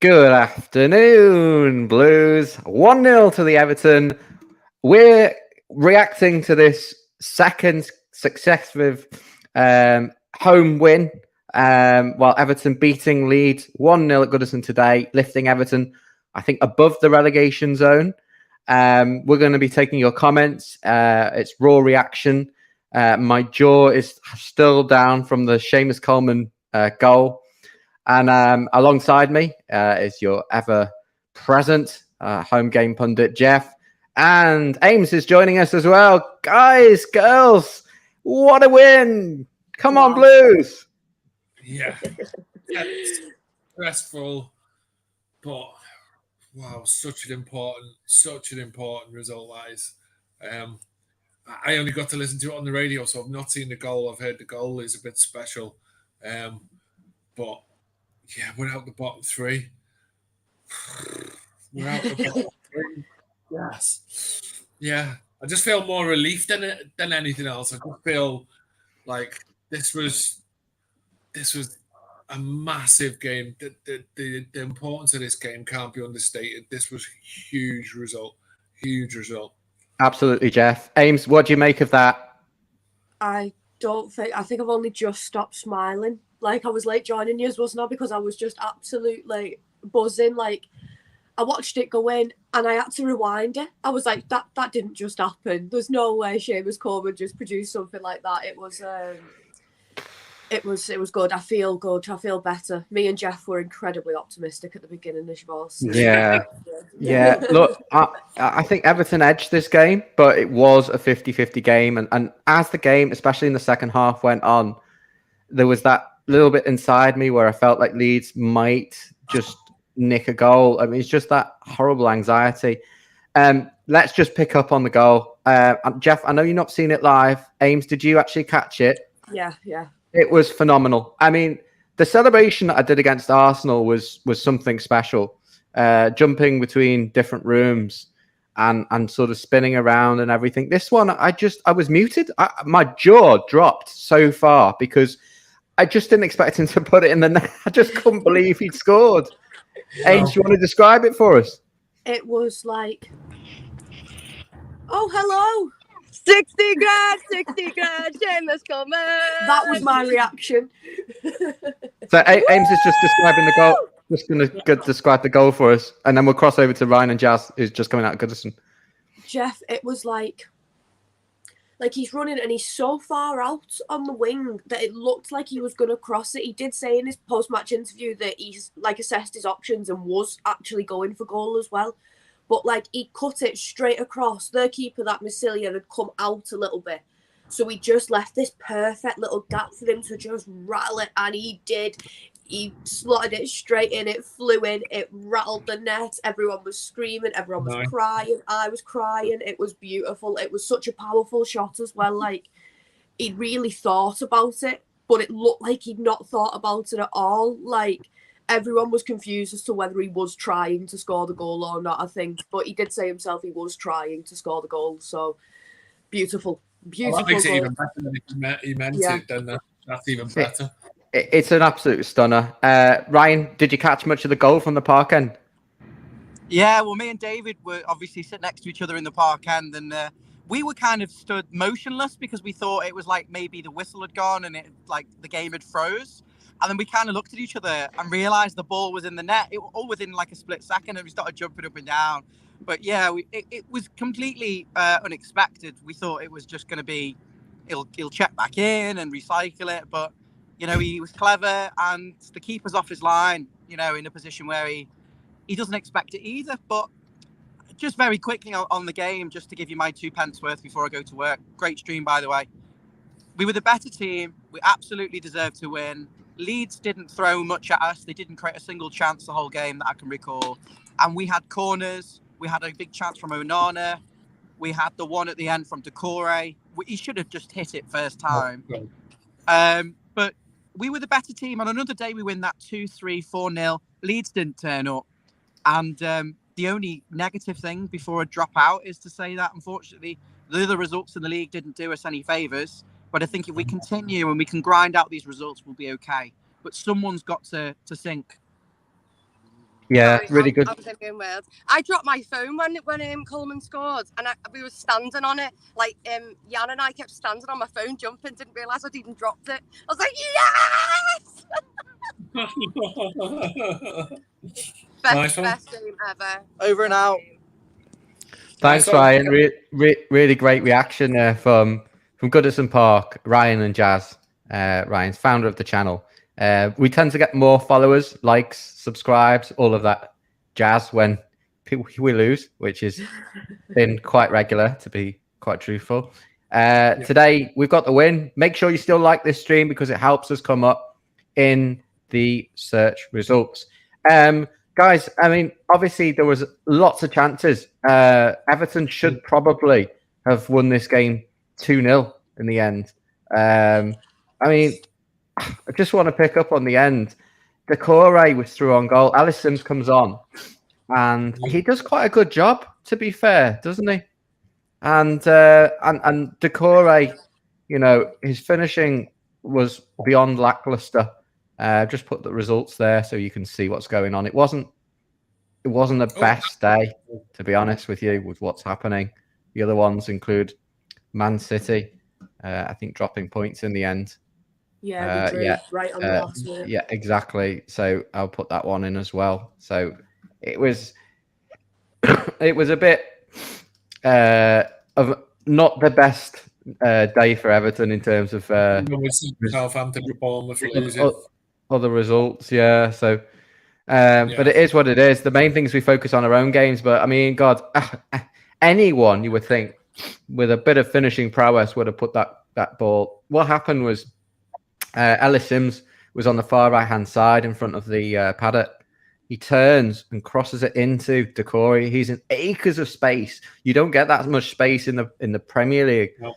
Good afternoon, Blues. 1-0 to the Everton. We're reacting to this second successive home win, while Everton beating Leeds 1-0 at Goodison today, lifting Everton, I think, above the relegation zone. We're going to be taking your comments. It's raw reaction. My jaw is still down from the Seamus Coleman goal. And alongside me is your ever-present home game pundit, Jeff. And Ames is joining us as well. Guys, girls, what a win. Come on, Blues. Yeah. It's stressful, but wow, such an important result that is. I only got to listen to it on the radio, so I've not seen the goal. I've heard the goal is a bit special. But yeah, we're out the bottom three. We're out the bottom three. Yes. Yeah. I just feel more relief than anything else. I just feel like this was a massive game. The importance of this game can't be understated. This was a huge result. Huge result. Absolutely, Jeff. Ames, what do you make of that? I think I've only just stopped smiling. Like, I was late joining you, wasn't I? Because I was just absolutely buzzing. Like, I watched it go in and I had to rewind it. I was like, that didn't just happen. There's no way Seamus Coleman just produced something like that. It was good. I feel good. I feel better. Me and Jeff were incredibly optimistic at the beginning, as you've all seen. Yeah. Look, I think Everton edged this game, but it was a 50-50 game. And as the game, especially in the second half, went on, there was that little bit inside me where I felt like Leeds might just nick a goal. I mean, it's just that horrible anxiety. Let's just pick up on the goal. Jeff, I know you've not seen it live. Ames, did you actually catch it? Yeah. It was phenomenal. I mean, the celebration that I did against Arsenal was something special. Jumping between different rooms and sort of spinning around and everything. This one, I was muted. My jaw dropped so far because I just didn't expect him to put it in the net. I just couldn't believe he'd scored. Ames, do you want to describe it for us? It was like, oh, hello. 60 grand, Seamus Coleman. That was my reaction. So Ames is just describing the goal. Just going to describe the goal for us. And then we'll cross over to Ryan and Jazz, who's just coming out of Goodison. Jeff, it was like he's running and he's so far out on the wing that it looked like he was going to cross it. He did say in his post-match interview that he's assessed his options and was actually going for goal as well. But he cut it straight across. The keeper, that Massilia, had come out a little bit. So he just left this perfect little gap for him to just rattle it. And he did. He slotted it straight in. It flew in. It rattled the net. Everyone was screaming. Everyone was crying. I was crying. It was beautiful. It was such a powerful shot as well. He'd really thought about it, but it looked like he'd not thought about it at all. Everyone was confused as to whether he was trying to score the goal or not, I think. But he did say himself he was trying to score the goal. So, beautiful. Well, that makes it even better than if he meant it. Then that's even better. It's an absolute stunner. Ryan, did you catch much of the goal from the park end? Yeah, well, me and David were obviously sitting next to each other in the park end, and we were kind of stood motionless because we thought it was maybe the whistle had gone and the game had froze. And then we kind of looked at each other and realised the ball was in the net. It all within a split second, and we started jumping up and down. But yeah, it was completely unexpected. We thought it was just going to be, he'll check back in and recycle it. But, he was clever, and the keeper's off his line, in a position where he doesn't expect it either. But just very quickly on the game, just to give you my 2 pence worth before I go to work. Great stream, by the way. We were the better team. We absolutely deserved to win. Leeds didn't throw much at us. They didn't create a single chance the whole game that I can recall. And we had corners. We had a big chance from Onana. We had the one at the end from Decore. He should have just hit it first time. But we were the better team. On another day, we win that 2-3, 4-0. Leeds didn't turn up. And the only negative thing before I drop out is to say that, unfortunately, the other results in the league didn't do us any favours. But I think if we continue and we can grind out these results, we'll be okay. But someone's got to sink. Yeah, Sorry, really good. I was in my own world. I dropped my phone when Coleman scored, and we were standing on it. Like Jan and I kept standing on my phone, jumping. Didn't realise I'd even dropped it. I was like, yes! Nice one. Best game ever. Over and out. Thanks, Nice one. Ryan. Really great reaction there from Goodison Park, Ryan and Jazz. Ryan's founder of the channel. We tend to get more followers, likes, subscribes, all of that jazz when we lose, which has been quite regular, to be quite truthful. Today, we've got the win. Make sure you still like this stream because it helps us come up in the search results. Guys, I mean, obviously, there was lots of chances. Everton should probably have won this game 2-0 in the end. I mean, I just want to pick up on the end. Decore was through on goal. Alice Sims comes on, and he does quite a good job, to be fair, doesn't he? And Decore, you know, his finishing was beyond lackluster. Just put the results there so you can see what's going on. It wasn't the best day, to be honest with you, with what's happening. The other ones include Man City, I think dropping points in the end. Yeah, we drew right on the last minute. Yeah, exactly. So I'll put that one in as well. So it was a bit of not the best day for Everton in terms of Southampton, Bournemouth losing. Other results. Yeah. So, but it is what it is. The main thing is we focus on our own games. But I mean, God, anyone you would think with a bit of finishing prowess would have put that ball. What happened was Ellis Sims was on the far right-hand side in front of the paddock. He turns and crosses it into Decore. He's in acres of space. You don't get that much space in the Premier League. No.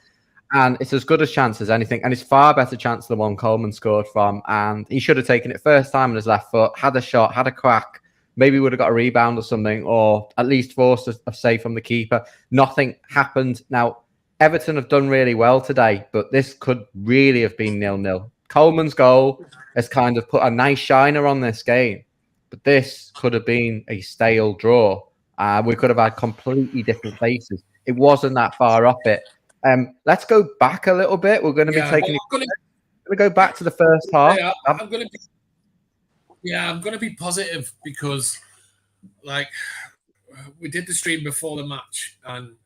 And it's as good a chance as anything. And it's far better chance than the one Coleman scored from. And he should have taken it first time on his left foot, had a shot, had a crack. Maybe would have got a rebound or something, or at least forced a save from the keeper. Nothing happened. Now, Everton have done really well today, but this could really have been 0-0. Coleman's goal has kind of put a nice shiner on this game, but this could have been a stale draw. We could have had completely different faces. It wasn't that far up it. Let's go back a little bit. We're going to be taking. We're going to go back to the first half. Yeah, I'm going to be positive because, like, we did the stream before the match, and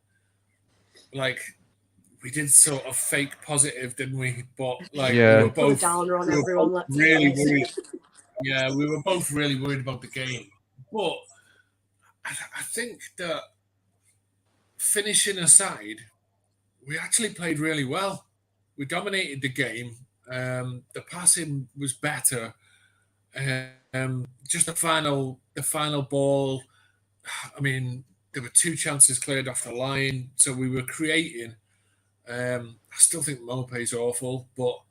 like we did sort of fake positive, didn't we? But like, we were both really worried. Yeah, we were both really worried about the game. But I think that finishing aside, we actually played really well. We dominated the game. The passing was better. Just the final ball. I mean, there were 2 chances cleared off the line, so we were creating. I still think Mopé's awful, but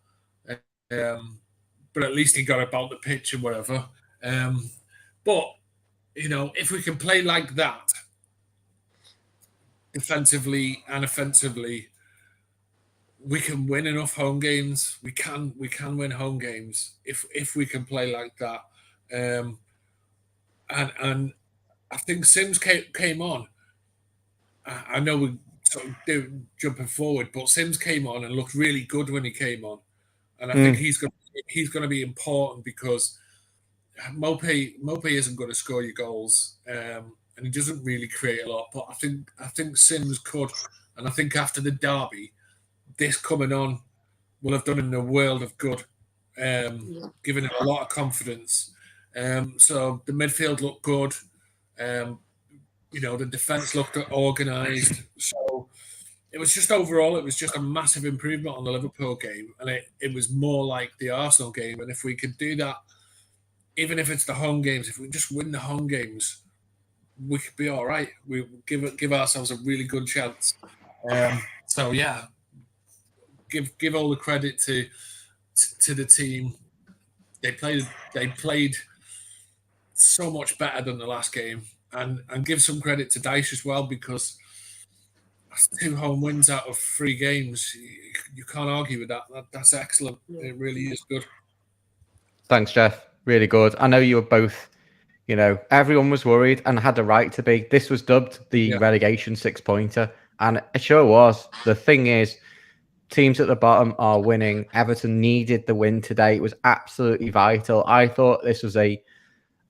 at least he got about the pitch and whatever. But you know, if we can play like that, defensively and offensively, we can win enough home games. We can win home games if we can play like that. And I think Sims came on. I know we sort of jumping forward, but Sims came on and looked really good when he came on, and I think he's going to be important because Mopé isn't going to score your goals, and he doesn't really create a lot. But I think Sims could, and I think after the derby, this coming on will have done him a world of good, giving him a lot of confidence. So the midfield looked good. You know, the defence looked organised. So it was just overall, it was just a massive improvement on the Liverpool game. And it was more like the Arsenal game. And if we could do that, even if it's the home games, if we just win the home games, we could be all right. We give ourselves a really good chance. So, yeah, give all the credit to the team. They played so much better than the last game. And give some credit to Dyche as well, because that's 2 home wins out of 3 games. You can't argue with that. That's excellent. It really is good. Thanks, Jeff. Really good. I know you were both You know, everyone was worried and had a right to be. This was dubbed the relegation 6-pointer, and it sure was. The thing is, teams at the bottom are winning. Everton needed the win today. It was absolutely vital. I thought this was a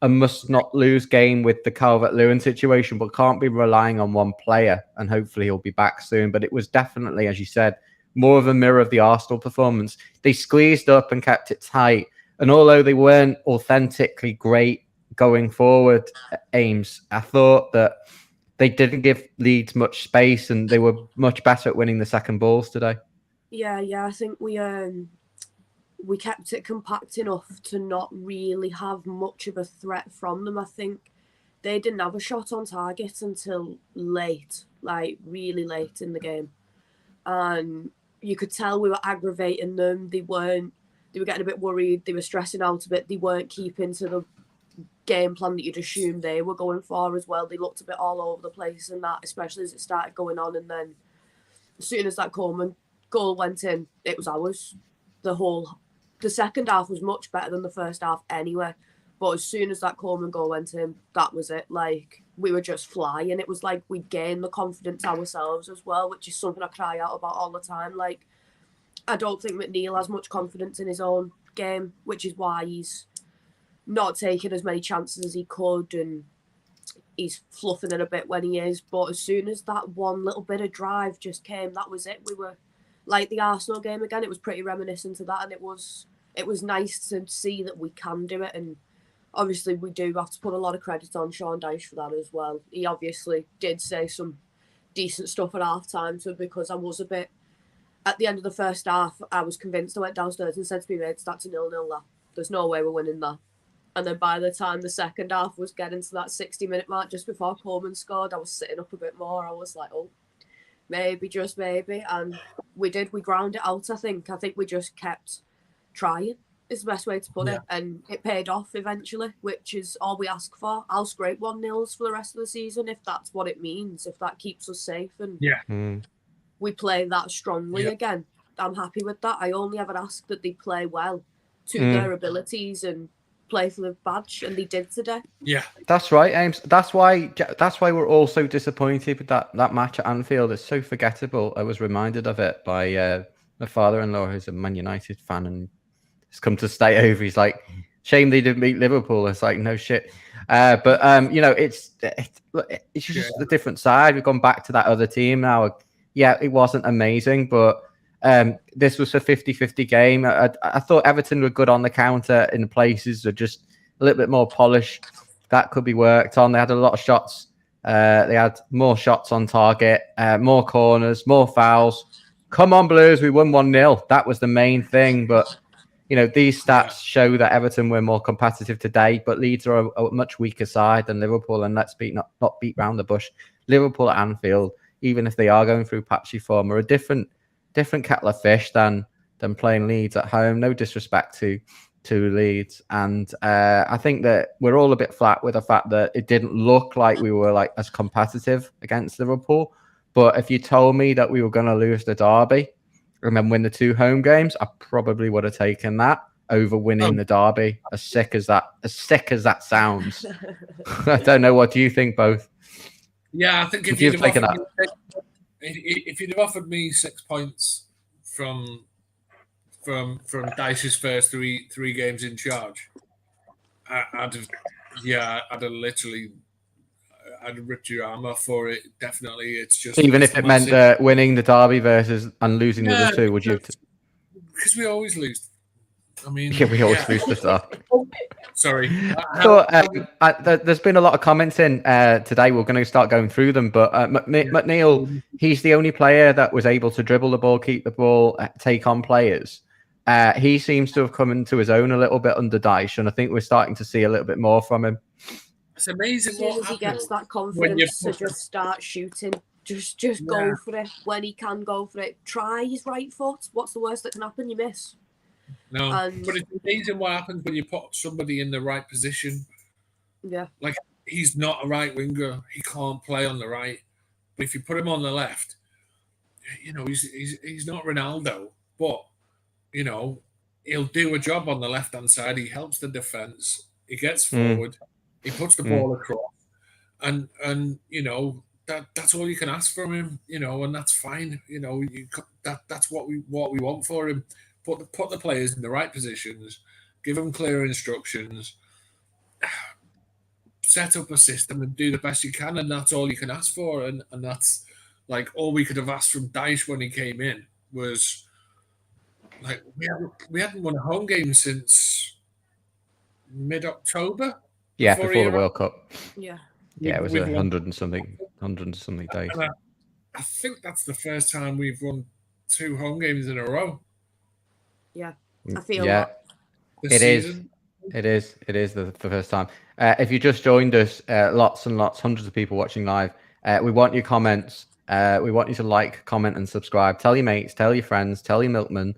must not lose game with the Calvert-Lewin situation, but can't be relying on one player, and hopefully he'll be back soon. But it was definitely, as you said, more of a mirror of the Arsenal performance. They squeezed up and kept it tight. And although they weren't authentically great going forward, Ames, I thought that they didn't give Leeds much space, and they were much better at winning the second balls today. Yeah, I think we kept it compact enough to not really have much of a threat from them. I think they didn't have a shot on target until late, like really late in the game. And you could tell we were aggravating them. They were getting a bit worried. They were stressing out a bit. They weren't keeping to the game plan that you'd assume they were going for as well. They looked a bit all over the place and that, especially as it started going on. And then as soon as that Coleman goal went in, it was ours. The second half was much better than the first half anyway. But as soon as that Coleman goal went in, that was it. Like, we were just flying. It was like we gained the confidence ourselves as well, which is something I cry out about all the time. Like, I don't think McNeil has much confidence in his own game, which is why he's not taking as many chances as he could, and he's fluffing it a bit when he is. But as soon as that one little bit of drive just came, that was it. We were like the Arsenal game again. It was pretty reminiscent of that, and it was nice to see that we can do it. And obviously we do have to put a lot of credit on Sean Dyche for that as well. He obviously did say some decent stuff at half time, so because I was a bit at the end of the first half, I was convinced. I went downstairs and said to me, mates, that's a 0-0 there. There's no way we're winning that. And then by the time the second half was getting to that 60-minute mark, just before Coleman scored, I was sitting up a bit more. I was like, oh, maybe, just maybe. And we did. We ground it out, I think. I think we just kept trying, is the best way to put it. And it paid off eventually, which is all we ask for. I'll scrape 1-0s for the rest of the season if that's what it means, if that keeps us safe. And we play that strongly again. I'm happy with that. I only ever ask that they play well to their abilities and play for the badge, and they did today. Yeah, that's right, Ames. That's why we're all so disappointed with that match at Anfield. It's so forgettable. I was reminded of it by my father-in-law, who's a Man United fan, and has come to stay over. He's like, shame they didn't beat Liverpool. It's like, no shit. But you know, it's just a different side. We've gone back to that other team now. Yeah, it wasn't amazing, but this was a 50-50 game. I thought Everton were good on the counter in places, or just a little bit more polish. That could be worked on. They had a lot of shots. They had more shots on target, more corners, more fouls. Come on, Blues. We won 1-0. That was the main thing. But, you know, these stats show that Everton were more competitive today, but Leeds are a much weaker side than Liverpool. And let's not beat round the bush. Liverpool at Anfield, even if they are going through patchy form, are a different kettle of fish than playing Leeds at home. No disrespect to Leeds, and I think that we're all a bit flat with the fact that it didn't look like we were like as competitive against Liverpool. But if you told me that we were going to lose the derby and then win the 2 home games, I probably would have taken that over winning the derby. As sick as that sounds. I don't know. What do you think, both? Yeah, I think if you'd have offered me 6 points from Dyche's first three games in charge, I'd have ripped your arm off for it. Definitely, it's just even if it meant winning the derby and losing the other 2, would you? Because we always lose. I mean, we always lose the derby. Sorry. There's been a lot of comments in today. We're going to start going through them. But McNeil, he's the only player that was able to dribble the ball, keep the ball, take on players. He seems to have come into his own a little bit under Dyche, and I think we're starting to see a little bit more from him. It's amazing. As soon as he gets that confidence to just start shooting, just go for it when he can go for it. Try his right foot. What's the worst that can happen? You miss. No, but it's amazing what happens when you put somebody in the right position. Yeah. Like, he's not a right winger. He can't play on the right. But if you put him on the left, you know, he's not Ronaldo. But, you know, he'll do a job on the left-hand side. He helps the defence. He gets forward. He puts the ball across, and that's all you can ask from him, and that's fine. That's what we want for him. Put the players in the right positions, give them clear instructions, set up a system, and do the best you can, and that's all you can ask for. And that's like all we could have asked from Dyche when he came in was like we hadn't won a home game since mid-October. Yeah, before the World Cup. Yeah. Yeah, it was 100 and something days. And I think that's the first time we've won 2 home games in a row. Yeah, I feel that. It is the first time. If you just joined us, lots and lots, hundreds of people watching live. We want your comments. We want you to like, comment, and subscribe. Tell your mates, tell your friends, tell your milkman.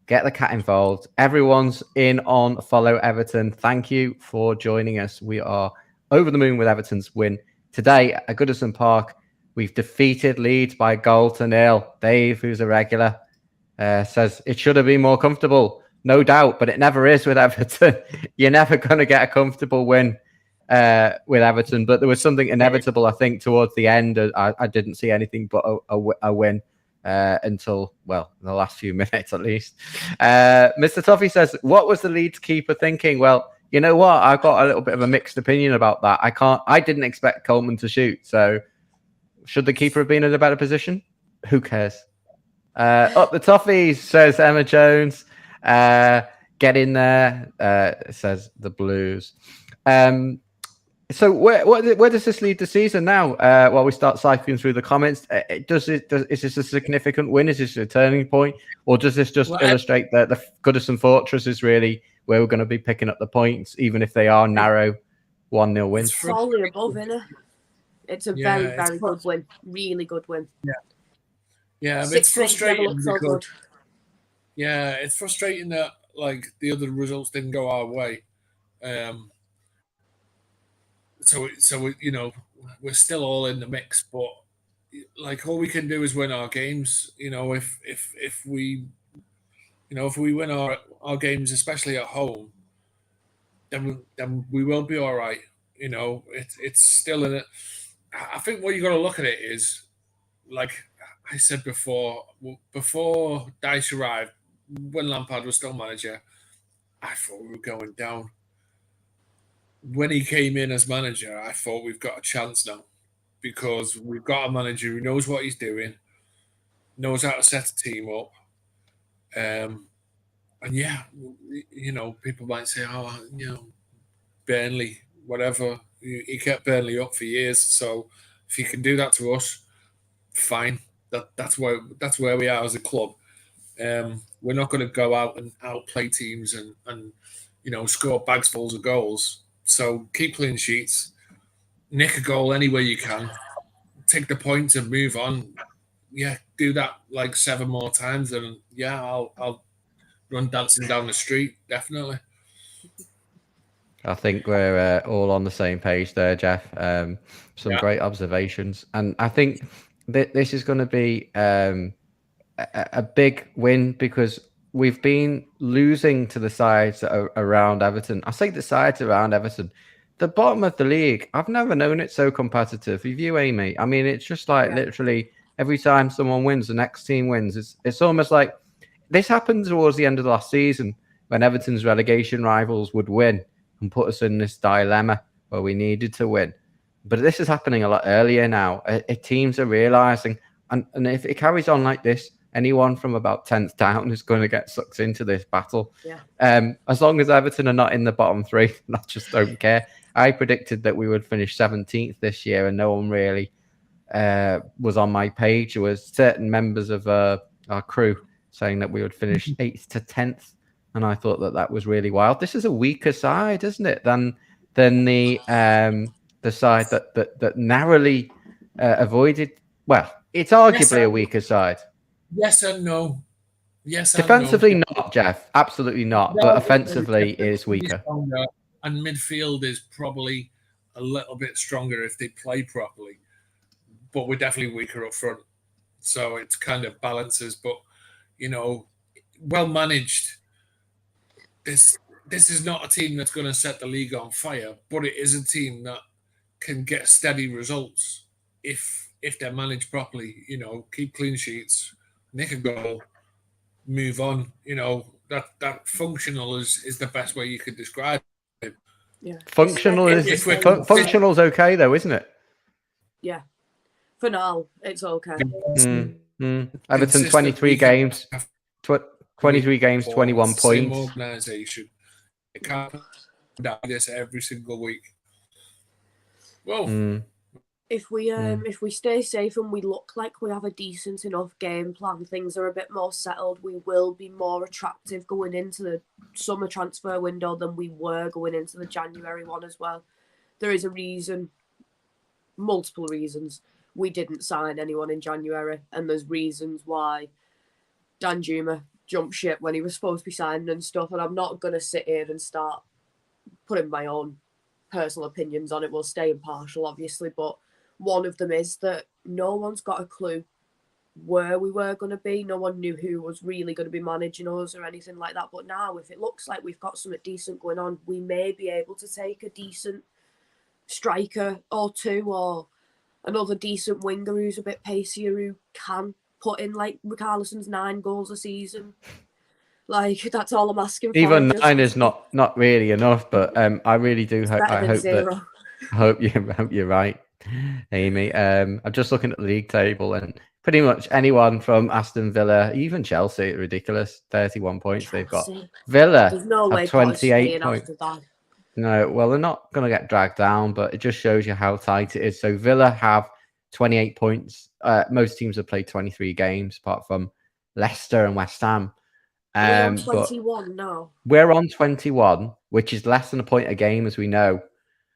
Get the cat involved. Everyone's in on Follow Everton. Thank you for joining us. We are over the moon with Everton's win today at Goodison Park. We've defeated Leeds by 1-0. Dave, who's a regular, says it should have been more comfortable. No doubt, but it never is with Everton. You're never going to get a comfortable win with Everton. But there was something inevitable, I think, towards the end. I didn't see anything but a win. Until, well, the last few minutes at least. Mr. Toffee says, what was the Leeds keeper thinking? Well, you know what? I've got a little bit of a mixed opinion about that. I didn't expect Coleman to shoot. So should the keeper have been in a better position? Who cares? Up the Toffees, says Emma Jones. Get in there, says the Blues. So where does this lead the season now? While we start cycling through the comments, is this a significant win? Is this a turning point, or does this just illustrate that the Goodison Fortress is really where we're going to be picking up the points, even if they are narrow 1-0 wins? It's solely above, isn't it? It's a very, very good win. Really good win. Yeah. It's frustrating. It's frustrating that like the other results didn't go our way. So we're still all in the mix, but like all we can do is win our games. If we win our games, especially at home, then we will be all right. It's still in it. I think what you got to look at it is, like I said before Dyche arrived, when Lampard was still manager, I thought we were going down. When he came in as manager, I thought we've got a chance now because we've got a manager who knows what he's doing, knows how to set a team up. And people might say, Burnley, whatever. He kept Burnley up for years. So if he can do that to us, fine. That's where we are as a club. We're not going to go out and outplay teams and score bags full of goals. So keep clean sheets, nick a goal any way you can, take the points and move on. Yeah, do that like 7 more times, and I'll run dancing down the street, definitely. I think we're all on the same page there, Jeff. Some great observations, and I think this is going to be a big win because we've been losing to the sides that are around Everton. I say the sides around Everton. The bottom of the league, I've never known it so competitive. If you, Amy, I mean, it's just like literally every time someone wins, the next team wins. It's almost like this happened towards the end of the last season when Everton's relegation rivals would win and put us in this dilemma where we needed to win. But this is happening a lot earlier now. Teams are realising, and if it carries on like this, anyone from about 10th down is going to get sucked into this battle. Yeah. As long as Everton are not in the bottom 3, I just don't care. I predicted that we would finish 17th this year, and no one really was on my page. There was certain members of our crew saying that we would finish 8th to 10th, and I thought that was really wild. This is a weaker side, isn't it, than the side that narrowly avoided. Well, it's arguably a weaker side. Yes and no. Defensively, not, Jeff. Absolutely not. No, but offensively, it is weaker. And midfield is probably a little bit stronger if they play properly. But we're definitely weaker up front. So it's kind of balances. But, well managed. this is not a team that's going to set the league on fire, but it is a team that can get steady results if they're managed properly. Keep clean sheets, nick a goal, move on. That functional is the best way you could describe it. Yeah. Functional is functional's okay though, isn't it? Yeah. For now, it's okay. Everton 23 games, 23 games, 21 Same points. organisation. It can't do this every single week. Well, if we stay safe and we look like we have a decent enough game plan, things are a bit more settled, we will be more attractive going into the summer transfer window than we were going into the January one as well. There is a reason, multiple reasons, we didn't sign anyone in January, and there's reasons why Danjuma jumped ship when he was supposed to be signing and stuff, and I'm not going to sit here and start putting my own personal opinions on it. We'll stay impartial, obviously, but one of them is that no one's got a clue where we were going to be. No one knew who was really going to be managing us or anything like that. But now, if it looks like we've got something decent going on, we may be able to take a decent striker or two, or another decent winger who's a bit pacier, who can put in, like, Richarlison's 9 goals a season. Like, that's all I'm asking for. Even 9 is not really enough, but I really do hope. I hope you're right, Amy. I'm just looking at the league table, and pretty much anyone from Aston Villa, even Chelsea, ridiculous, 31 points. Chelsea. They've got Villa. There's no way 28 points. No, well, they're not going to get dragged down, but it just shows you how tight it is. So Villa have 28 points. Most teams have played 23 games, apart from Leicester and West Ham. We're on 21 now. We're on 21, which is less than a point a game, as we know.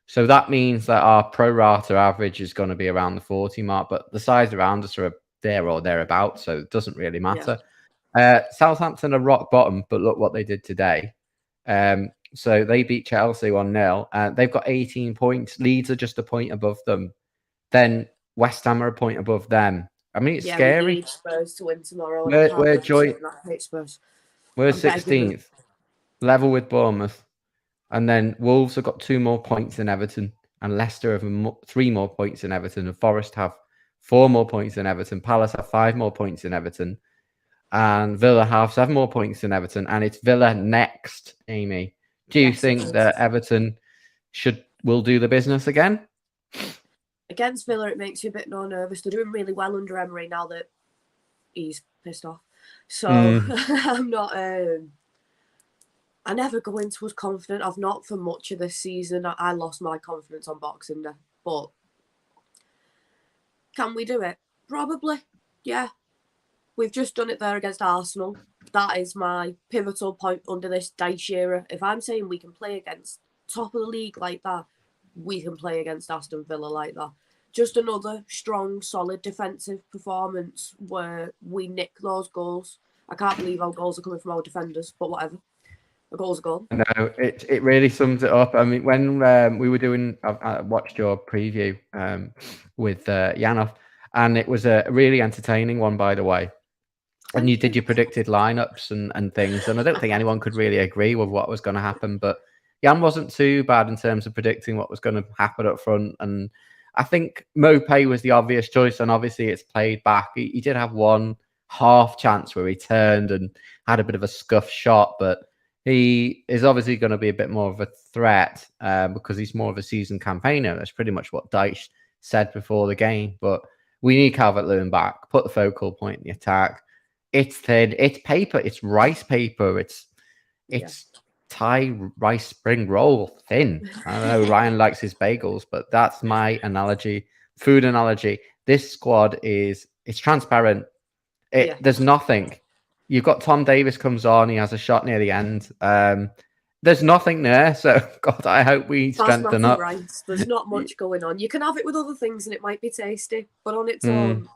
So that means that our pro rata average is going to be around the 40 mark, but the sides around us are there or thereabouts, so it doesn't really matter. Yeah. Southampton are rock bottom, but look what they did today. So they beat Chelsea 1-0. They've got 18 points. Leeds are just a point above them. Then West Ham are a point above them. I mean, it's scary. We need Spurs to win tomorrow. We're 16th, level with Bournemouth. And then Wolves have got 2 more points than Everton. And Leicester have 3 more points than Everton. And Forest have 4 more points than Everton. Palace have 5 more points than Everton. And Villa have 7 more points than Everton. And it's Villa next, Amy. Do you think that Everton will do the business again? Against Villa, it makes you a bit more nervous. They're doing really well under Emery now that he's pissed off. So I'm not... I never go into as confident. I've not for much of this season. I lost my confidence on Boxing Day. But can we do it? Probably. Yeah. We've just done it there against Arsenal. That is my pivotal point under this Dyche era. If I'm saying we can play against top of the league like that, we can play against Aston Villa like that. Just another strong, solid defensive performance where we nick those goals. I can't believe our goals are coming from our defenders, but whatever. A goal's a goal. No, it really sums it up. I mean, when we were doing, I watched your preview with Janov, and it was a really entertaining one, by the way. And you did your predicted lineups and things, and I don't think anyone could really agree with what was going to happen. But Jan wasn't too bad in terms of predicting what was going to happen up front. And I think Mopé was the obvious choice, and obviously it's played back. He did have one half chance where he turned and had a bit of a scuff shot, but he is obviously going to be a bit more of a threat because he's more of a seasoned campaigner. That's pretty much what Dyche said before the game. But we need Calvert-Lewin back, put the focal point in the attack. It's thin, it's paper, it's rice paper, it's Thai rice spring roll thin. I don't know, Ryan likes his bagels, but that's my analogy, food analogy. This squad it's transparent. There's nothing. You've got Tom Davis comes on, he has a shot near the end. There's nothing there, so God, I hope we strengthen up. Rice. There's not much going on. You can have it with other things and it might be tasty, but on its own,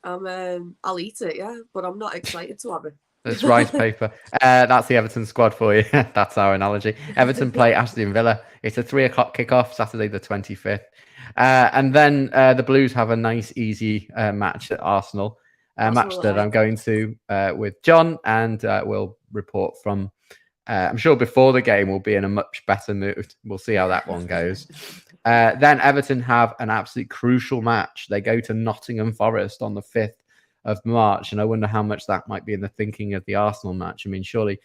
I'll eat it, yeah, but I'm not excited to have it. It's rice paper. That's the Everton squad for you. That's our analogy. Everton play Aston Villa. It's a 3:00 kickoff, Saturday the 25th. And then the Blues have a nice, easy match at Arsenal. A match that I'm going to with John, and we'll report from I'm sure before the game we'll be in a much better mood. We'll see how that one goes. Then Everton have an absolutely crucial match. They go to Nottingham Forest on the 5th of March, and I wonder how much that might be in the thinking of the Arsenal match. I mean, surely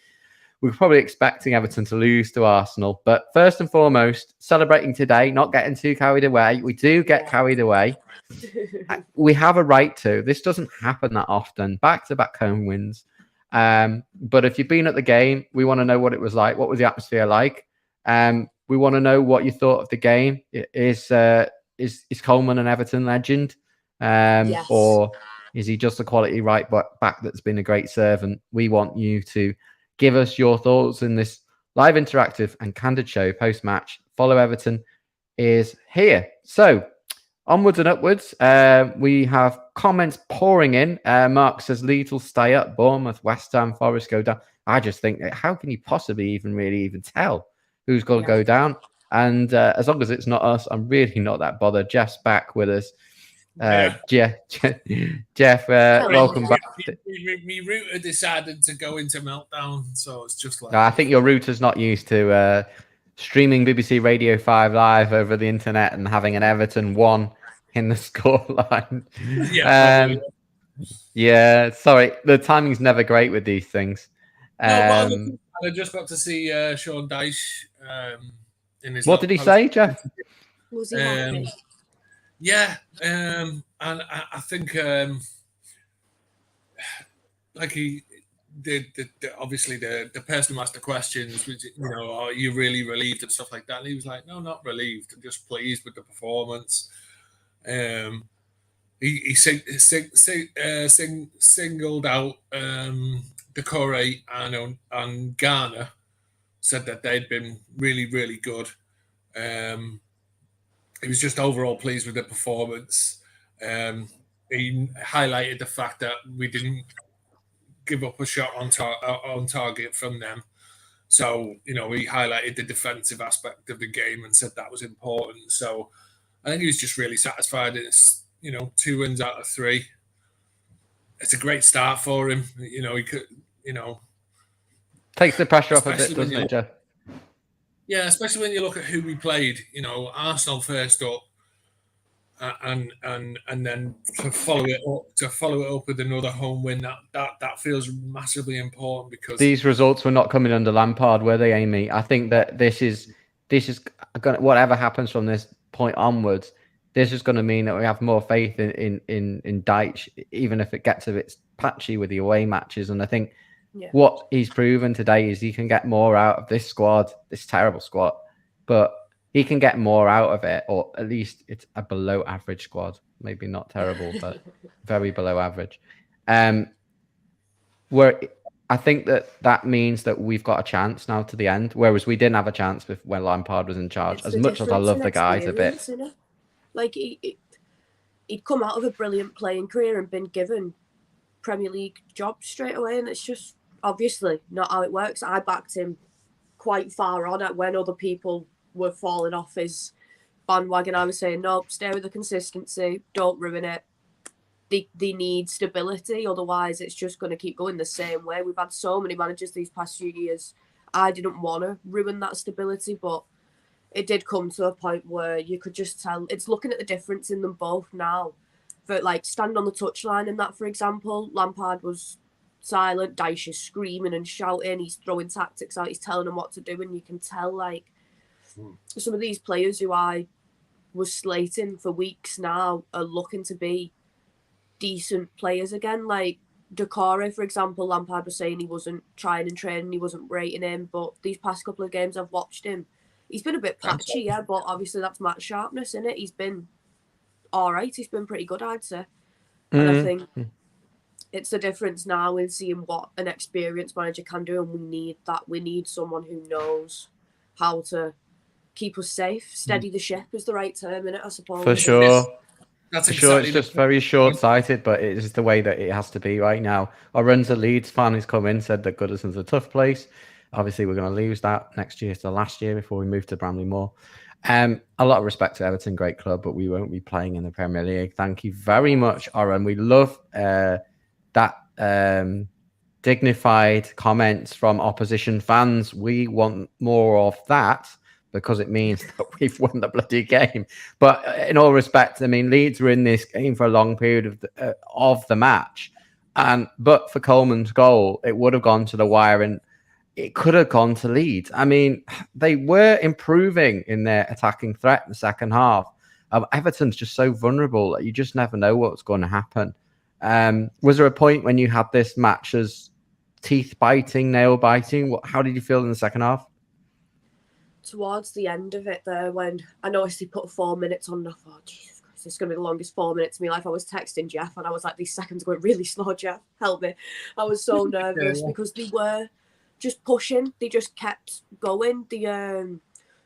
we're probably expecting Everton to lose to Arsenal, but first and foremost, celebrating today, not getting too carried away. We do get carried away. We have a right to. This doesn't happen that often. Back-to-back home wins. But if you've been at the game, we want to know what it was like. What was the atmosphere like? We want to know what you thought of the game. Is Coleman an Everton legend? Yes. Or is he just a quality right back that's been a great servant? We want you to give us your thoughts in this live interactive and candid show post-match. Follow Everton is here. So onwards and upwards. We have comments pouring in. Mark says Leeds will stay up. Bournemouth, West Ham, Forest go down. I just think, how can you possibly even tell who's going to go down? And as long as it's not us, I'm really not that bothered. Jeff's back with us. Jeff, welcome back. My router decided to go into meltdown, so it's just like... I think your router's not used to streaming BBC Radio 5 live over the internet and having an Everton 1 in the scoreline. Yeah, sorry. The timing's never great with these things. I just got to see Sean Dyche in his... What did he say, Jeff? Was he happy? Yeah, and I think like he did. Obviously, the person who asked the questions, which, are you really relieved and stuff like that? And he was like, no, not relieved. I'm just pleased with the performance. He singled out Decore and Ghana, said that they'd been really, really good. He was just overall pleased with the performance. He highlighted the fact that we didn't give up a shot on target from them. So, he highlighted the defensive aspect of the game and said that was important. So I think he was just really satisfied. It's, 2 wins out of 3. It's a great start for him. He could, takes the pressure off a bit, doesn't it, Jeff? Yeah, especially when you look at who we played. Arsenal first up, and then to follow it up with another home win. That feels massively important, because these results were not coming under Lampard, were they, Amy? I think that this is going, whatever happens from this point onwards, this is going to mean that we have more faith in Dyche, even if it gets a bit patchy with the away matches. And I think. Yeah. What he's proven today is he can get more out of this squad, this terrible squad, but he can get more out of it, or at least it's a below average squad. Maybe not terrible, but very below average. Where I think that means that we've got a chance now to the end, whereas we didn't have a chance when Lampard was in charge. As much as I love the guys a bit. Like he'd come out of a brilliant playing career and been given Premier League job straight away, and it's just obviously not how it works. I backed him quite far on it when other people were falling off his bandwagon. I was saying, no, stay with the consistency, don't ruin it. They need stability, otherwise it's just going to keep going the same way. We've had so many managers these past few years. I didn't want to ruin that stability, but it did come to a point where you could just tell. It's looking at the difference in them both now. For stand on the touchline and that, for example, Lampard was silent. Dyche is screaming and shouting. He's throwing tactics out. He's telling them what to do, and you can tell some of these players who I was slating for weeks now are looking to be decent players again. Like Decore, for example, Lampard was saying he wasn't trying in training, he wasn't rating him, but these past couple of games I've watched him, he's been a bit patchy, yeah, but obviously that's match sharpness, isn't it? He's been all right. He's been pretty good, I'd say. And I think it's the difference now in seeing what an experienced manager can do, and we need that. We need someone who knows how to keep us safe. Steady the ship is the right term, innit, I suppose. For sure. That's For sure, it's just very short-sighted, but it is the way that it has to be right now. Orenza Leeds fan who's come in said that Goodison's a tough place. Obviously, we're going to lose that next year to last year before we move to Bramley Moor. A lot of respect to Everton, great club, but we won't be playing in the Premier League. Thank you very much, Oren. We love that dignified comments from opposition fans. We want more of that because it means that we've won the bloody game. But in all respect, I mean, Leeds were in this game for a long period of the match. But for Coleman's goal, it would have gone to the wire and it could have gone to Leeds. I mean, they were improving in their attacking threat in the second half. Everton's just so vulnerable that you just never know what's going to happen. Was there a point when you had this match as teeth biting, nail biting? How did you feel in the second half? Towards the end of it there, when I noticed he put 4 minutes on, I thought, Jesus Christ, this is going to be the longest 4 minutes of my life. I was texting Jeff and I was like, these seconds are going really slow, Jeff, help me. I was so nervous because they were just pushing. They just kept going.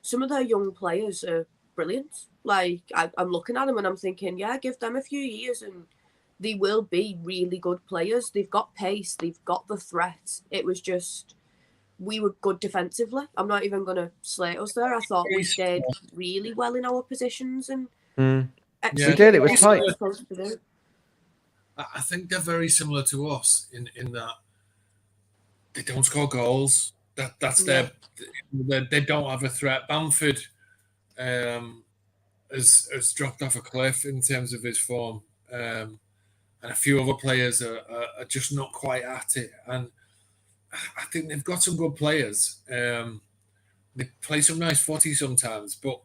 Some of their young players are brilliant. Like, I'm looking at them and I'm thinking, yeah, give them a few years and they will be really good players. They've got pace. They've got the threat. It was just, we were good defensively. I'm not even going to slate us there. I thought we stayed really well in our positions and we did. It was tight. I think they're very similar to us in that they don't score goals. That's their. They don't have a threat. Bamford has dropped off a cliff in terms of his form, and a few other players are just not quite at it. And I think they've got some good players. They play some nice footy sometimes, but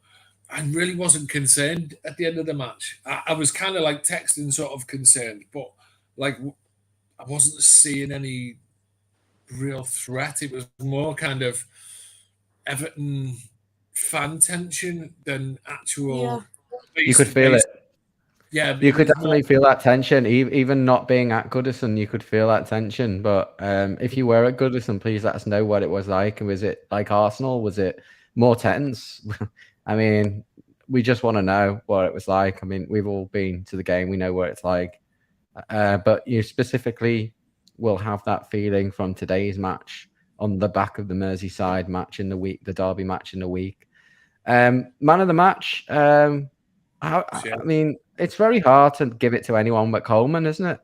I really wasn't concerned at the end of the match. I was kind of like texting sort of concerned, but like I wasn't seeing any real threat. It was more kind of Everton fan tension than actual. Yeah. You could feel it. Yeah, you could definitely feel that tension. Even not being at Goodison, you could feel that tension. But if you were at Goodison, please let us know what it was like. Was it like Arsenal? Was it more tense? I mean, we just want to know what it was like. I mean, we've all been to the game. We know what it's like. But you specifically will have that feeling from today's match on the back of the Merseyside match in the week, the Derby match in the week. Man of the match. I mean, it's very hard to give it to anyone but Coleman, isn't it?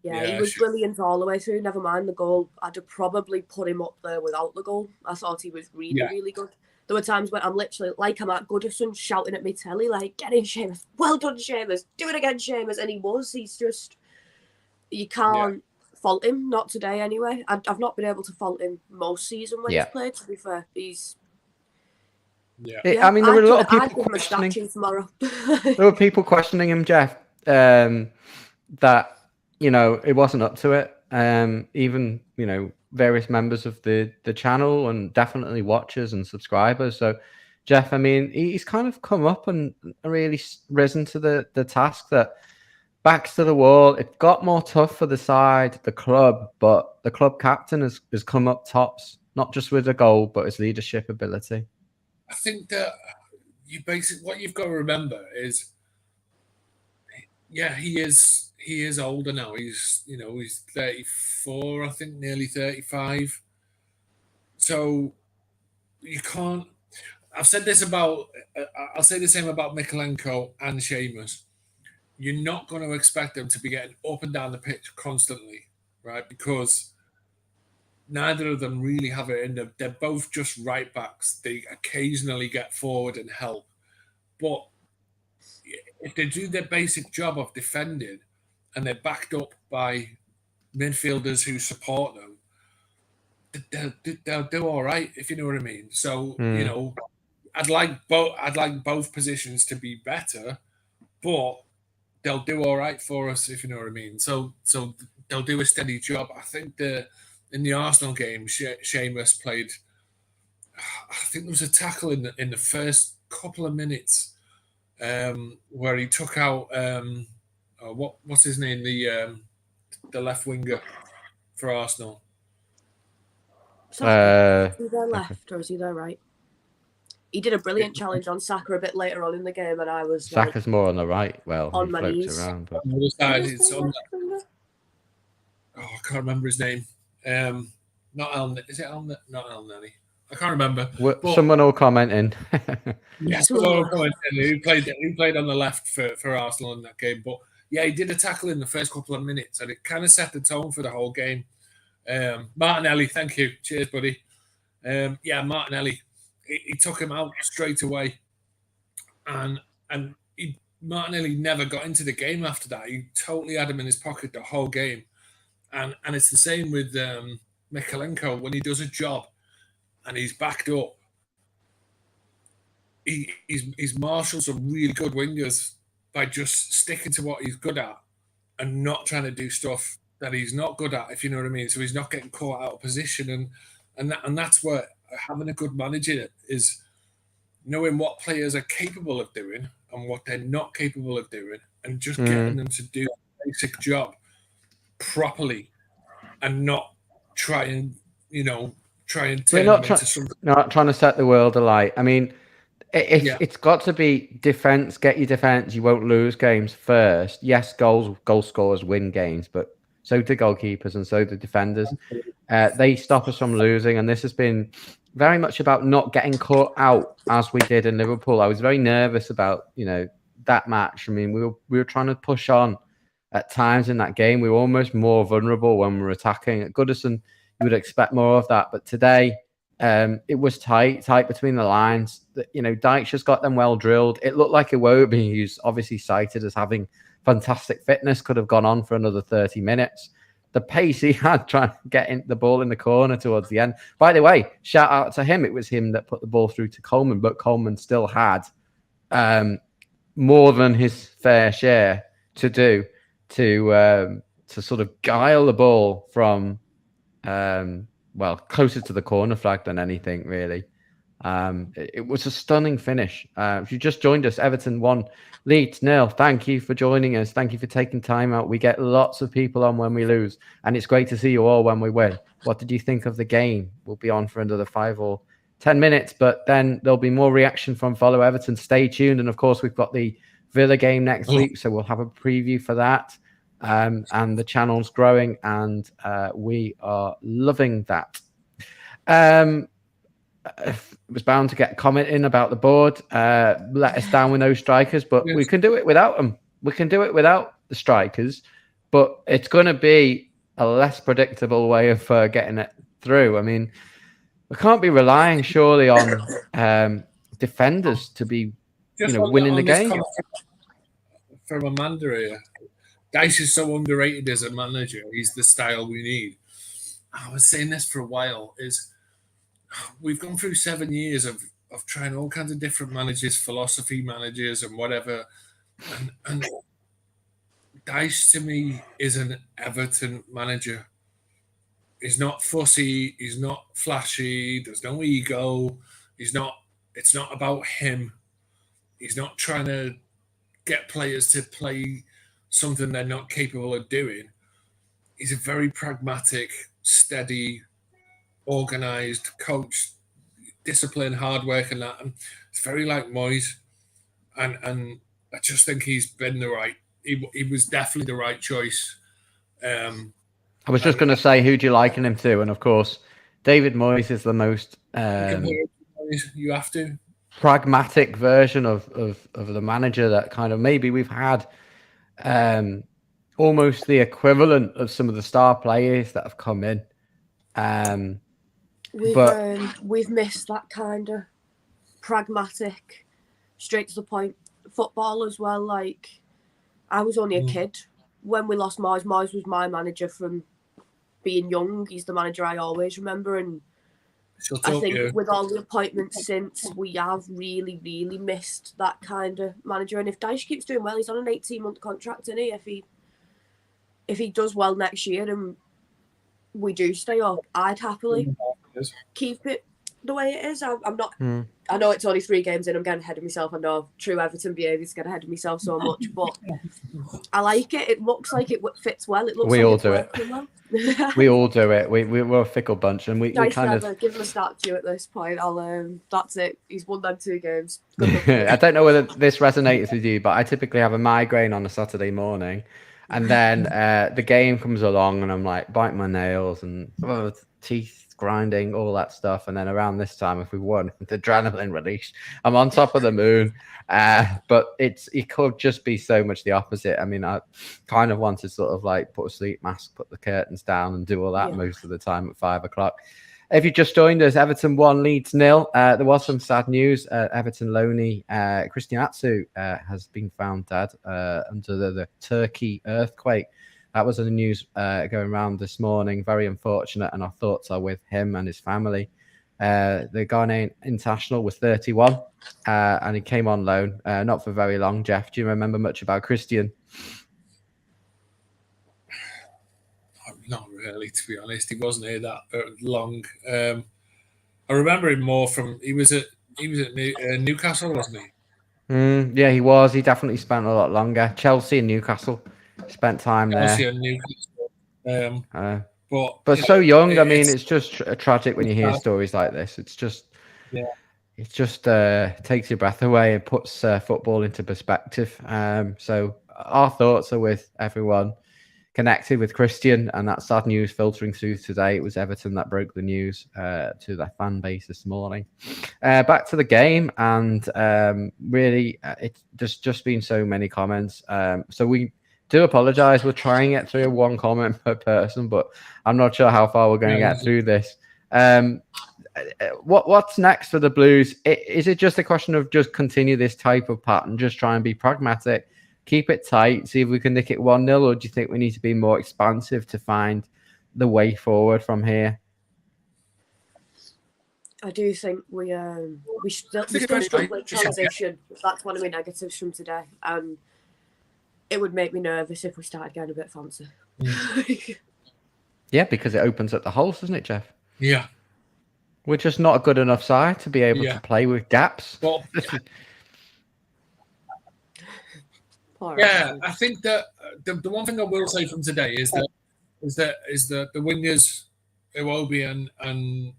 Yeah, he was brilliant all the way through. Never mind the goal. I'd have probably put him up there without the goal. I thought he was really good. There were times when I'm literally, like I'm at Goodison, shouting at me telly, like, get in, Seamus. Well done, Seamus. Do it again, Seamus. And he was. He's just, you can't fault him. Not today, anyway. I've not been able to fault him most season when he's played, to be fair. He's... I mean, there were a lot of people questioning. There were people questioning him, Jeff, that, you know, it wasn't up to it. Even, you know, various members of the channel and definitely watchers and subscribers. So, Jeff, I mean, he's kind of come up and really risen to the task that backs to the wall. It got more tough for the side, the club, but the club captain has come up tops, not just with a goal, but his leadership ability. I think that what you've got to remember is, he is older now. He's 34, I think, nearly 35. So you can't. I've said this about. I'll say the same about Mykolenko and Seamus. You're not going to expect them to be getting up and down the pitch constantly, right? Because neither of them really have it in them. They're both just right backs. They occasionally get forward and help. But if they do their basic job of defending and they're backed up by midfielders who support them, they'll do all right, if you know what I mean. So, you know, I'd like both positions to be better, but they'll do all right for us, if you know what I mean. So they'll do a steady job. I think in the Arsenal game, Seamus played. I think there was a tackle in the first couple of minutes where he took out what's his name, the left winger for Arsenal. Is he there left or is he there right? He did a brilliant challenge on Saka a bit later on in the game, and I was Saka's more on the right. Well, on he my floats knees. around. But... On the other side, I can't remember his name. Not El. Is it El? Not El Nani. I can't remember. Someone will comment in. Yes, someone will comment in. Who played on the left for Arsenal in that game? But yeah, he did a tackle in the first couple of minutes, and it kind of set the tone for the whole game. Martinelli, thank you. Cheers, buddy. Yeah, Martinelli, he took him out straight away, and Martinelli never got into the game after that. He totally had him in his pocket the whole game, and it's the same with Mykolenko. When he does a job and he's backed up, he's marshalled some really good wingers by just sticking to what he's good at and not trying to do stuff that he's not good at, if you know what I mean. So he's not getting caught out of position, and that's what having a good manager is, knowing what players are capable of doing and what they're not capable of doing, and just getting them to do a basic job properly, and not try and turn them into something. Not trying to set the world alight. I mean, it's got to be defense. Get your defense. You won't lose games first. Yes, goal scorers win games, but so do goalkeepers and so do defenders. They stop us from losing, and this has been very much about not getting caught out as we did in Liverpool. I was very nervous about that match. I mean, we were trying to push on at times in that game. We were almost more vulnerable when we were attacking. At Goodison, you would expect more of that, but today it was tight between the lines. Dyche just got them well drilled. It looked like Iwobi, who's obviously cited as having fantastic fitness, could have gone on for another 30 minutes. The pace he had trying to get the ball in the corner towards the end. By the way, shout out to him. It was him that put the ball through to Coleman, but Coleman still had more than his fair share to do to sort of guile the ball from closer to the corner flag than anything, really. It was a stunning finish. If you just joined us, Everton 1, Leeds 0. Thank you for joining us. Thank you for taking time out. We get lots of people on when we lose, and it's great to see you all when we win. What did you think of the game? We'll be on for another 5 or 10 minutes, but then there'll be more reaction from Follow Everton. Stay tuned. And of course, we've got the Villa game next week, so we'll have a preview for that. And the channel's growing, and we are loving that. It was bound to get a comment in about the board. Let us down with no strikers, but we can do it without them. We can do it without the strikers, but it's going to be a less predictable way of getting it through. I mean, we can't be relying surely on defenders to be, winning the game. From Amanda here, Dyche is so underrated as a manager. He's the style we need. I was saying this for a while. We've gone through 7 years of trying all kinds of different managers, philosophy managers, and whatever. And Dyche to me is an Everton manager. He's not fussy. He's not flashy. There's no ego. It's not about him. He's not trying to get players to play something they're not capable of doing. He's a very pragmatic, steady, organised coach, discipline, hard work, and that. And it's very like Moyes. And I just think he's been the right. He was definitely the right choice. I was just going to say, who do you liken him to? And of course, David Moyes is the most you have to pragmatic version of the manager that kind of maybe we've had almost the equivalent of some of the star players that have come in. We've missed that kind of pragmatic, straight to the point football as well. Like, I was only a kid when we lost Moyes. Moyes was my manager from being young. He's the manager I always remember, and I think with all the appointments since, we have really, really missed that kind of manager. And if Dyche keeps doing well, he's on an 18-month contract, isn't he? If he does well next year and we do stay up, I'd happily keep it the way it is. I'm not. I know it's only 3 games in. I'm getting ahead of myself. I know true Everton behaviour is getting ahead of myself so much, but I like it. It looks like it fits well. It looks. We like all it's do it. well. We all do it. We're a fickle bunch, and we kind of give him a statue at this point. That's it. He's won them 2 games. I don't know whether this resonates with you, but I typically have a migraine on a Saturday morning, and then the game comes along, and I'm like, bite my nails, and teeth grinding, all that stuff. And then around this time, if we won, the adrenaline release, I'm on top of the moon. But it could just be so much the opposite. I mean, I kind of want to sort of like put a sleep mask, put the curtains down, and do all that most of the time at 5 o'clock. If you just joined us, Everton 1, Leeds 0. There was some sad news. Everton loanee Christian Atsu has been found dead under the Turkey earthquake. That was in the news going around this morning. Very unfortunate, and our thoughts are with him and his family. The Ghanaian international was 31, and he came on loan, not for very long. Jeff, do you remember much about Christian? Not really, to be honest. He wasn't here that long. I remember him more from he was at Newcastle, wasn't he? Yeah, he was. He definitely spent a lot longer. Chelsea and Newcastle spent time Chelsea there. and Newcastle. But so young. I mean, it's just tragic when you hear stories like this. It's just, it just takes your breath away and puts football into perspective. So our thoughts are with everyone connected with Christian, and that sad news filtering through today. It was Everton that broke the news to their fan base this morning. Back to the game, and really, it's just been so many comments. So we do apologise. We're trying to get through one comment per person, but I'm not sure how far we're going to get through this. What's next for the Blues? Is it just a question of just continue this type of pattern, just try and be pragmatic, keep it tight, see if we can nick it 1-0, or do you think we need to be more expansive to find the way forward from here? I do think we still struggle with transition. That's one of my negatives from today, and it would make me nervous if we started getting a bit fancy. Yeah, because it opens up the holes, doesn't it, Jeff? Yeah. We're just not a good enough side to be able to play with gaps. Well, yeah, I think that the one thing I will say from today is that the wingers Iwobi and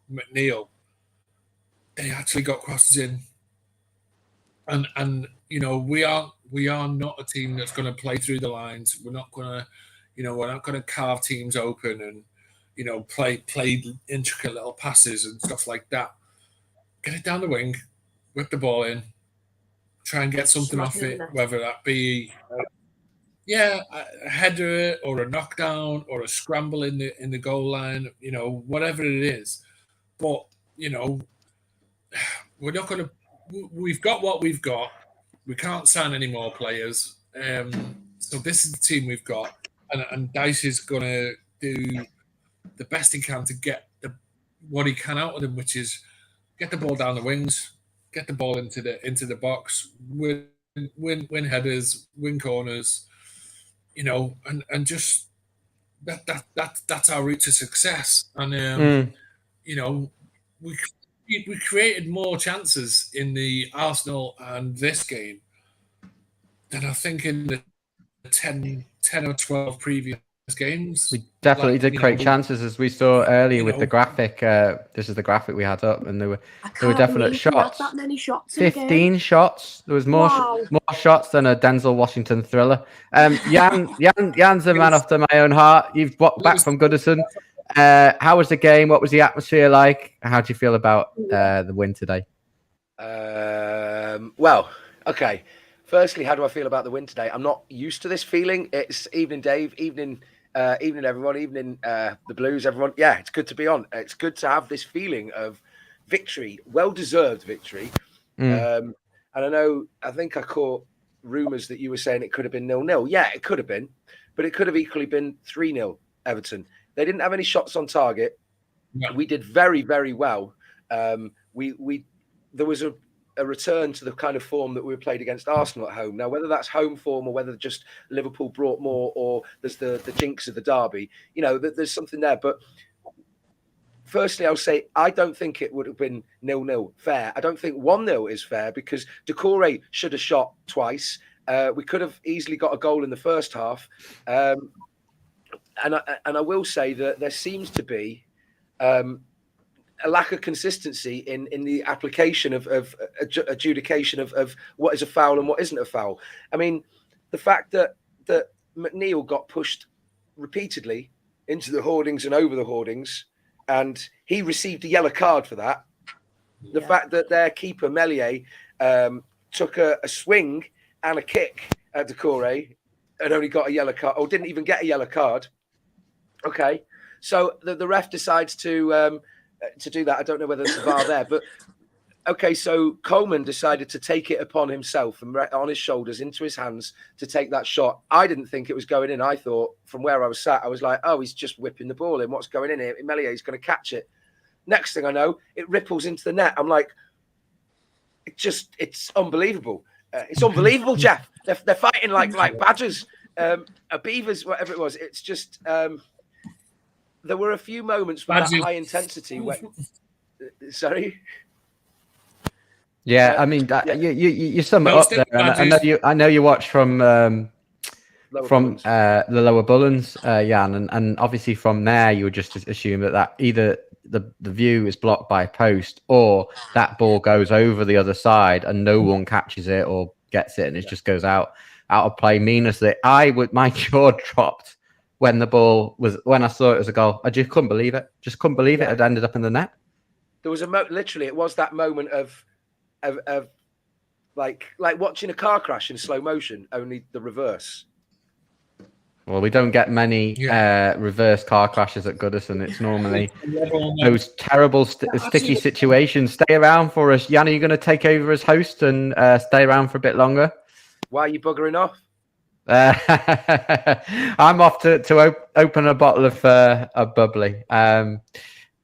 McNeil, they actually got crosses in, and you know we are not a team that's going to play through the lines. We're not going to carve teams open and play intricate little passes and stuff like that. Get it down the wing, whip the ball in. Try and get something off it, whether that be a header or a knockdown or a scramble in the goal line, whatever it is. But we're not going to. We've got what we've got. We can't sign any more players. So this is the team we've got, and Dyche is going to do the best he can to get what he can out of them, which is get the ball down the wings. Get the ball into the box, win headers, win corners, and just that's our route to success. And we created more chances in the Arsenal and this game than I think in the 10 or 12 previous games. We definitely did create chances, as we saw earlier with the graphic. This is the graphic we had up, and there were definite shots. That many shots. 15 shots. There was more shots than a Denzel Washington thriller. Jan's a man after my own heart. You've walked back from Goodison. How was the game? What was the atmosphere like? How do you feel about the win today? Well, okay. Firstly, how do I feel about the win today? I'm not used to this feeling. It's evening, Dave. Evening, everyone. Evening, the Blues, everyone. Yeah, it's good to be on. It's good to have this feeling of victory, well-deserved victory. And I think I caught rumours that you were saying it could have been 0-0. Yeah, it could have been, but it could have equally been 3-0 Everton. They didn't have any shots on target. No. We did very, very well. There was a return to the kind of form that we played against Arsenal at home. Now, whether that's home form or whether just Liverpool brought more, or there's the jinx of the derby, there's something there. But firstly, I'll say I don't think it would have been 0-0 fair. I don't think 1-0 is fair because Doucouré should have shot twice. We could have easily got a goal in the first half. And I will say that there seems to be a lack of consistency in the application of adjudication of what is a foul and what isn't a foul. I mean, the fact that McNeil got pushed repeatedly into the hoardings and over the hoardings, and he received a yellow card for that. The fact that their keeper, Melier, took a swing and a kick at Decore and only got a yellow card, or didn't even get a yellow card. Okay, so the ref decides to do that. I don't know whether it's the VAR there, but okay, so Coleman decided to take it upon himself and on his shoulders into his hands to take that shot. I didn't think it was going in. I thought from where I was sat, I was like, oh, he's just whipping the ball in. What's going in here? Melier's going to catch it. Next thing I know, it ripples into the net. I'm like, it's unbelievable. It's unbelievable, Jeff. They're fighting like badgers, beavers, whatever it was. It's just there were a few moments with that high intensity. Sorry. Yeah, I mean, you sum it up there. And I know you watch from the lower Bullens, Jan, and obviously from there you would just assume that either the view is blocked by a post or that ball goes over the other side and no one catches it or gets it and it just goes out of play meaninglessly. My jaw dropped when I saw it as a goal. I just couldn't believe it. It had ended up in the net. There was literally it was that moment of like watching a car crash in slow motion, only the reverse. Well, we don't get many reverse car crashes at Goodison. It's normally those terrible sticky situations. Stay around for us. Jan, are you going to take over as host and stay around for a bit longer? Why are you buggering off? I'm off to open a bottle of bubbly. No,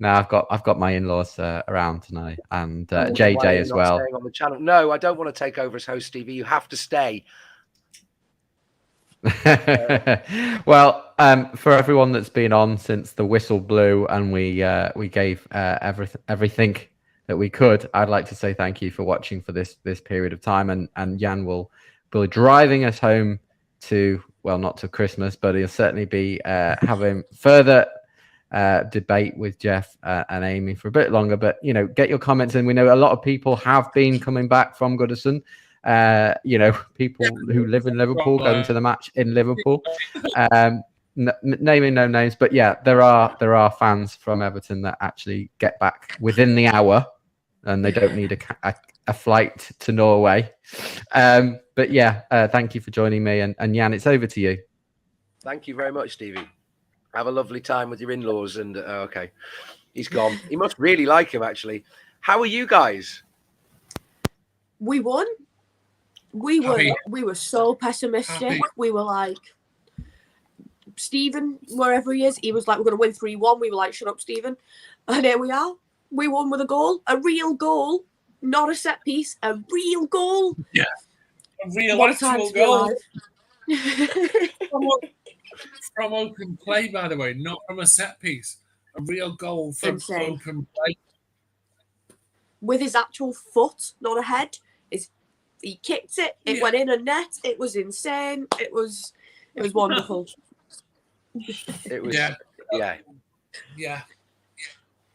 I've got my in-laws around tonight and JJ as well. On the channel. No, I don't want to take over as host, Stevie. You have to stay. Well, for everyone that's been on since the whistle blew and we gave everything that we could, I'd like to say thank you for watching for this period of time. And Jan will be driving us home to, well, not to Christmas, but he'll certainly be having further debate with Jeff and Amy for a bit longer. But get your comments in. We know a lot of people have been coming back from Goodison. People who live in Liverpool going to the match in Liverpool. Naming no names, but yeah, there are fans from Everton that actually get back within the hour, and they don't need a flight to Norway. But yeah, thank you for joining me, and Jan, it's over to you. Thank you very much, Stevie. Have a lovely time with your in-laws. And okay, he's gone. He must really like him, actually. How are you guys? We won. We were so pessimistic. Happy. We were like, Stephen, wherever he is, he was like, we're going to win 3-1. We were like, shut up, Stephen. And here we are. We won with a goal, a real goal, not a set piece, a real goal. Yeah, a real actual goal. From open play, by the way, not from a set piece. A real goal from open play. With his actual foot, not a head. He kicked it. It went in a net. It was insane. It was wonderful. It was. Yeah.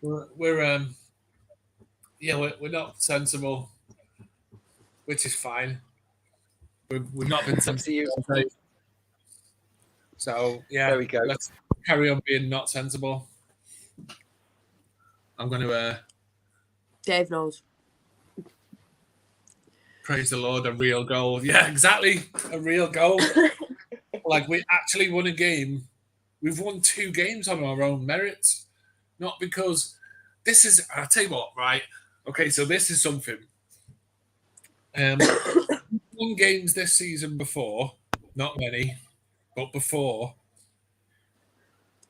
We're not sensible, which is fine. We've not been sensible. So there we go. Let's carry on being not sensible. I'm going to. Dave knows. Praise the Lord, a real goal. Yeah, exactly. A real goal. Like, we actually won a game. We've won 2 games on our own merits. Not because I'll tell you what, right? Okay, so this is something. Won games this season before. Not many, but before.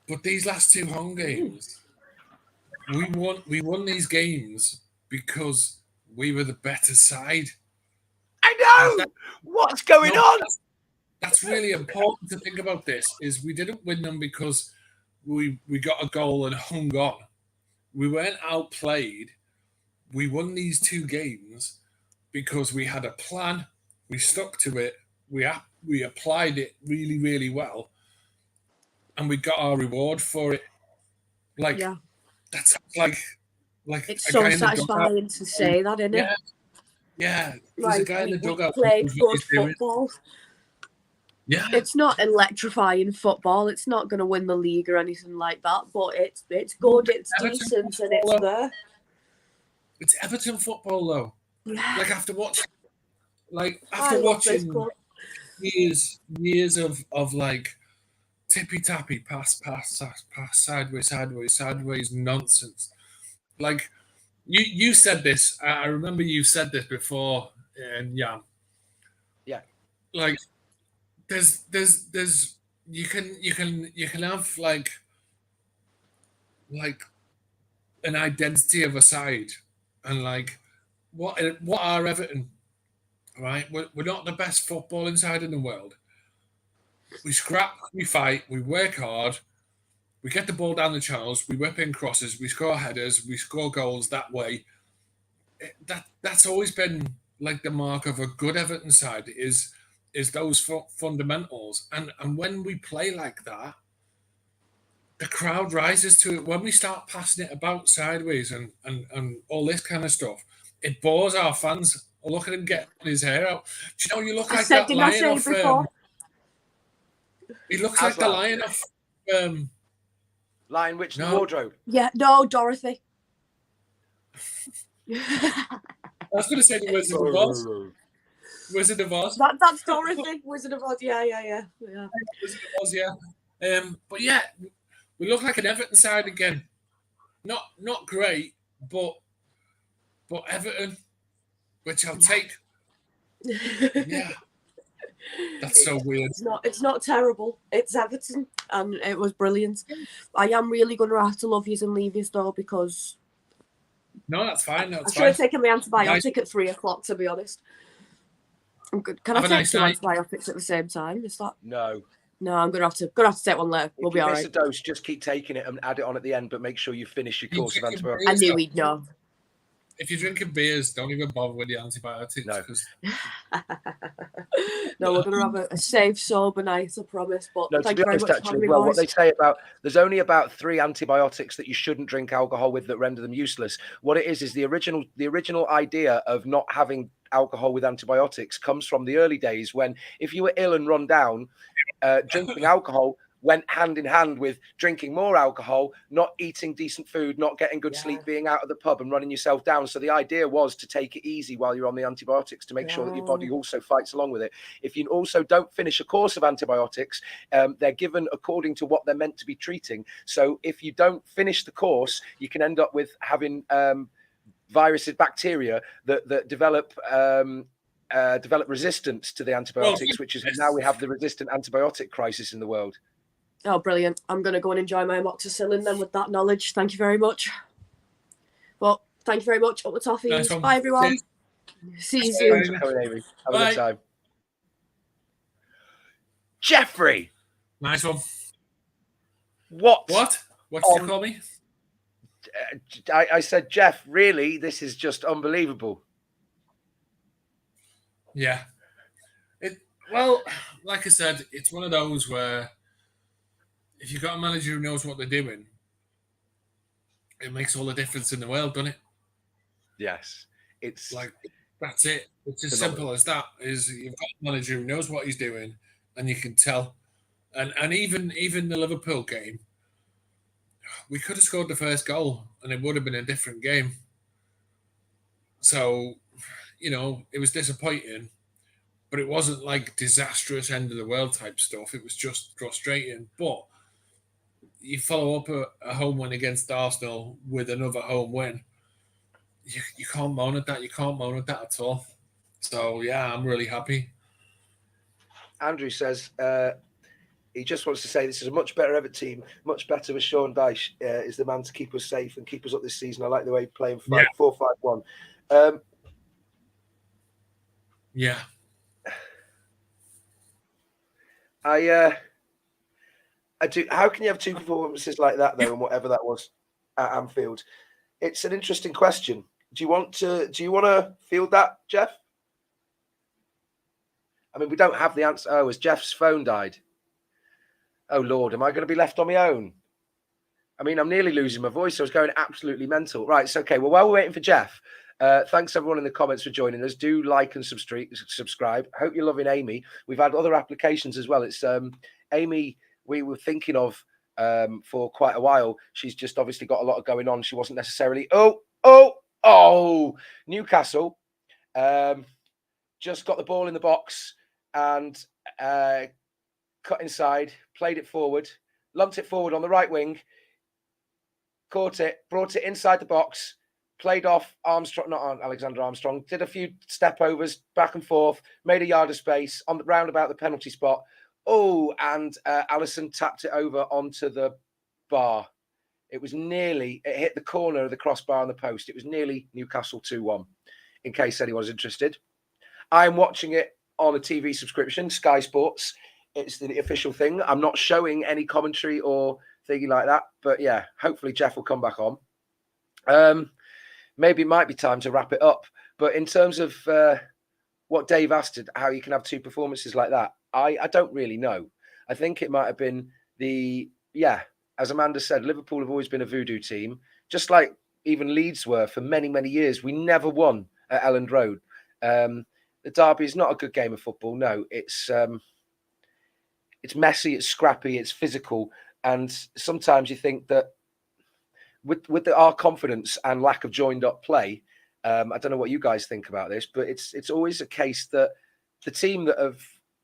But these last 2 home games, we won these games because we were the better side. I know! What's going on? That's really important to think about this, is we didn't win them because we got a goal and hung on. We weren't outplayed. We won these 2 games because we had a plan. We stuck to it. We applied it really, really well. And we got our reward for it. That's like it's so satisfying to say that, isn't it? Yeah, there's a guy in the dugout. Played good football. Yeah, It's not electrifying football. It's not going to win the league or anything like that. But it's good. It's Everton decent, and it's football, there. it's Everton football though. Yeah. Like after watching I love this club. years of like tippy tappy, pass, sideways nonsense. Like you said this. I remember you said this before, and yeah, like there's you can have like an identity of a side, and like what are Everton, right? We're not the best footballing side in the world. We scrap, we fight, we work hard, we get the ball down the channels, we whip in crosses, we score headers, we score goals that way. That's always been like the mark of a good Everton side is those fundamentals, and when we play like that, the crowd rises to it. When we start passing it about sideways and all this kind of stuff, it bores our fans. Look at him getting his hair out. Do you know you look like that lion off? He looks like the lion off. Lion Witch in the Wardrobe. Yeah, no, Dorothy. I was going to say the Wizard of Oz. Wizard of Oz. That's Dorothy. Wizard of Oz. Yeah. Wizard of Oz, yeah. But yeah, we look like an Everton side again. Not great, but Everton, which I'll take. Yeah. That's so weird. It's not terrible. It's Everton, and it was brilliant. I am really going to have to love yous and leave yous though, because no, that's fine. I should have taken my antibiotic at 3 o'clock. To be honest, I'm good. Can I take two antibiotics at the same time? Is that no? No, I'm gonna have to take one later. We'll be all right. If you miss a dose, just keep taking it and add it on at the end, but make sure you finish your course of antibiotics. I knew he'd know. If you're drinking beers, don't even bother with the antibiotics. No. No, we're going to have a safe, sober night, I promise. But no, thank to be you very honest, much actually, well, what they say about there's only about 3 antibiotics that you shouldn't drink alcohol with that render them useless. What it is the original idea of not having alcohol with antibiotics comes from the early days when if you were ill and run down, drinking alcohol went hand in hand with drinking more alcohol, not eating decent food, not getting good sleep, being out of the pub and running yourself down. So the idea was to take it easy while you're on the antibiotics to make sure that your body also fights along with it. If you also don't finish a course of antibiotics, they're given according to what they're meant to be treating. So if you don't finish the course, you can end up with having viruses, bacteria that develop resistance to the antibiotics, which is now we have the resistant antibiotic crisis in the world. Oh, brilliant. I'm going to go and enjoy my amoxicillin then with that knowledge. Thank you very much. Well, thank you very much. Up the Toffees. Nice one. Bye, everyone. See you soon. Thanks for coming, Amy. Have a good time. Jeffrey. Nice one. What? What did you call me? I said, Jeff, really? This is just unbelievable. Yeah. Well, like I said, it's one of those where if you've got a manager who knows what they're doing, it makes all the difference in the world, doesn't it? Yes. It's like, that's it. It's as simple as that. Is you've got a manager who knows what he's doing, and you can tell. And even the Liverpool game, we could have scored the first goal, and it would have been a different game. So, it was disappointing, but it wasn't like disastrous end of the world type stuff. It was just frustrating. But you follow up a home win against Arsenal with another home win. You can't moan at that. You can't moan at that at all. So, yeah, I'm really happy. Andrew says he just wants to say this is a much better Everton team, much better with Sean Dyche is the man to keep us safe and keep us up this season. I like the way he's playing 4-5-1. Yeah. I do. How can you have 2 performances like that, though, and whatever that was at Anfield? It's an interesting question. Do you want to field that, Jeff? I mean, we don't have the answer. Oh, has Jeff's phone died? Oh, Lord, am I going to be left on my own? I mean, I'm nearly losing my voice. I was going absolutely mental. Right, so, okay, well, while we're waiting for Jeff, Thanks everyone in the comments for joining us. Do like and subscribe. Hope you're loving Amy. We've had other applications as well. It's Amy we were thinking of for quite a while. She's just obviously got a lot of going on. She wasn't necessarily Newcastle just got the ball in the box and cut inside, played it forward, lumped it forward on the right wing, caught it, brought it inside the box, played off Armstrong, not Alexander Armstrong, did a few step overs back and forth, made a yard of space on the round about the penalty spot. Oh, and Alisson tapped it over onto the bar. It hit the corner of the crossbar on the post. It was nearly Newcastle 2-1, in case anyone's interested. I'm watching it on a TV subscription, Sky Sports. It's the official thing. I'm not showing any commentary or thingy like that. But yeah, hopefully Jeff will come back on. Maybe it might be time to wrap it up. But in terms of what Dave asked, how you can have two performances like that, I don't really know. I think it might have been as Amanda said, Liverpool have always been a voodoo team, just like even Leeds were for many, many years. We never won at Elland Road. The derby is not a good game of football. No, it's messy, it's scrappy, it's physical. And sometimes you think that with our confidence and lack of joined up play, I don't know what you guys think about this, but it's always a case that the team that have,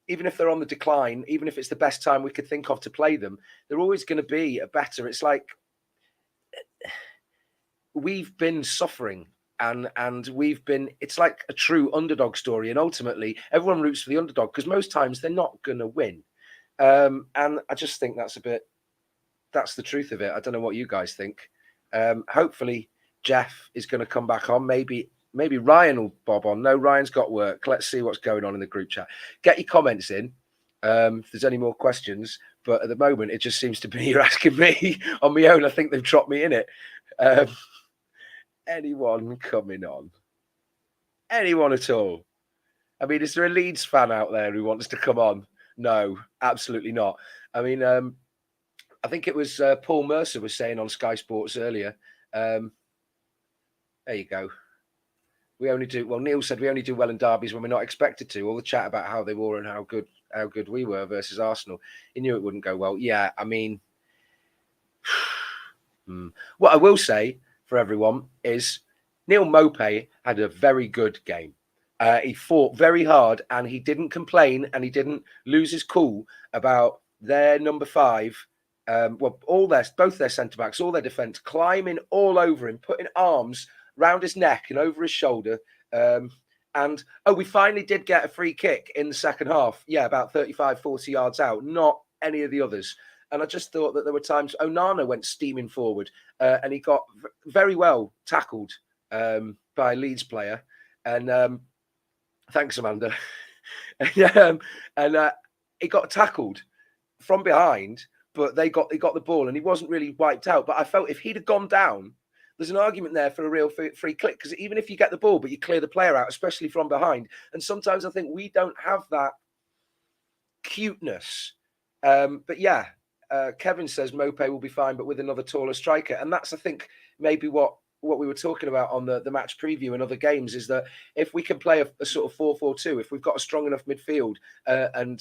even if they're on the decline, even if it's the best time we could think of to play them, they're always going to be a better. It's like we've been suffering and it's like a true underdog story. And ultimately, everyone roots for the underdog because most times they're not going to win. And I just think that's the truth of it. I don't know what you guys think. Hopefully Jeff is going to come back on. Maybe Ryan will bob on. No, Ryan's got work. Let's see what's going on in the group chat. Get your comments in if there's any more questions. But at the moment, it just seems to be you're asking me on my own. I think they've dropped me in it. Anyone coming on? Anyone at all? I mean, is there a Leeds fan out there who wants to come on? No, absolutely not. I mean, I think it was Paul Mercer was saying on Sky Sports earlier. There you go. Neil said we only do well in derbies when we're not expected to. All the chat about how they were and how good we were versus Arsenal. He knew it wouldn't go well. Yeah, I mean, what I will say for everyone is Neil Maupay had a very good game. He fought very hard and he didn't complain and he didn't lose his cool about their number 5. Both their centre backs, all their defence, climbing all over him, putting arms round his neck and over his shoulder. We finally did get a free kick in the second half. Yeah, about 35, 40 yards out, not any of the others. And I just thought that there were times Onana went steaming forward and he got very well tackled by a Leeds player. And thanks, Amanda. and he got tackled from behind, but they got the ball and he wasn't really wiped out. But I felt if he'd have gone down, there's an argument there for a real free click, because even if you get the ball, but you clear the player out, especially from behind. And sometimes I think we don't have that cuteness. But yeah, Kevin says Maupay will be fine, but with another taller striker. And that's, I think, maybe what we were talking about on the match preview and other games, is that if we can play a sort of 4-4-2, if we've got a strong enough midfield and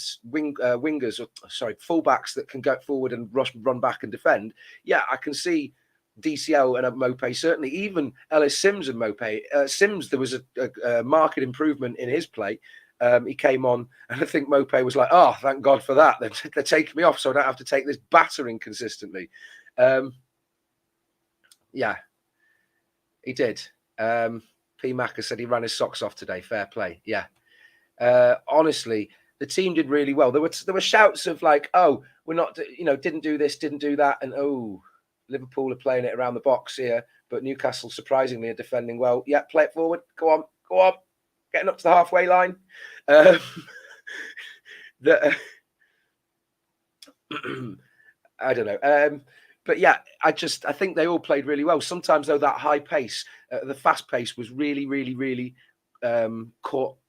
fullbacks that can go forward and run back and defend, yeah, I can see DCL and Maupay, certainly even Ellis Sims and Maupay. Sims, there was a marked improvement in his play. He came on, and I think Maupay was like, "Oh, thank God for that. They're taking me off, so I don't have to take this battering consistently." Yeah, he did. P. Macker said he ran his socks off today. Fair play. Yeah. Honestly, the team did really well. There were shouts of like, "Oh, we're not, didn't do this, didn't do that," and oh, Liverpool are playing it around the box here, but Newcastle surprisingly are defending well. Yeah, play it forward. Go on. Getting up to the halfway line. I don't know. But yeah, I think they all played really well. Sometimes, though, that high pace, the fast pace was really, really, really caught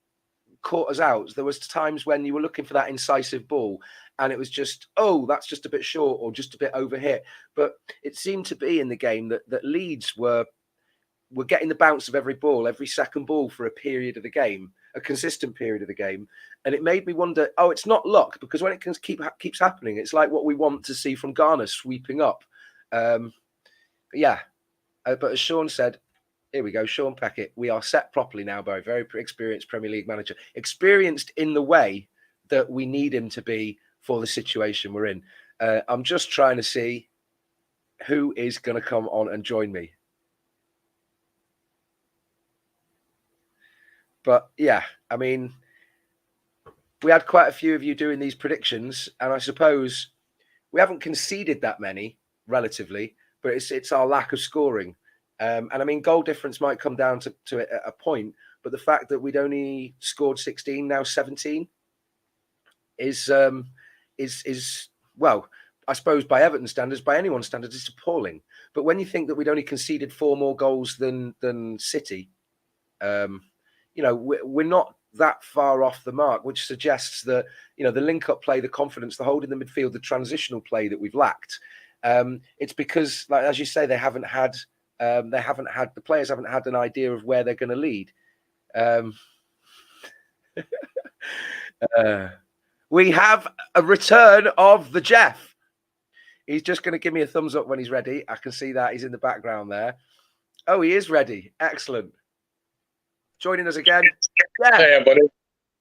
us out. There was times when you were looking for that incisive ball and it was just, that's just a bit short or just a bit overhit. But it seemed to be in the game that Leeds were we're getting the bounce of every ball, every second ball for a period of the game, a consistent period of the game. And it made me wonder, it's not luck, because when it keeps happening, it's like what we want to see from Ghana sweeping up. But as Sean said, here we go, Sean Peckett, we are set properly now by a very experienced Premier League manager, experienced in the way that we need him to be for the situation we're in. I'm just trying to see who is going to come on and join me. But yeah, I mean, we had quite a few of you doing these predictions, and I suppose we haven't conceded that many relatively, but it's our lack of scoring. And I mean, goal difference might come down to a point, but the fact that we'd only scored 16, now 17, is well, I suppose by Everton standards, by anyone's standards, it's appalling. But when you think that we'd only conceded 4 more goals than City, we're not that far off the mark, which suggests that the link-up play, the confidence, the hold in the midfield, the transitional play that we've lacked. It's because, like as you say, the players haven't had an idea of where they're going to lead. We have a return of the Jeff. He's just going to give me a thumbs up when he's ready. I can see that he's in the background there. Oh, he is ready. Excellent. Joining us again. Yeah. Hey, buddy.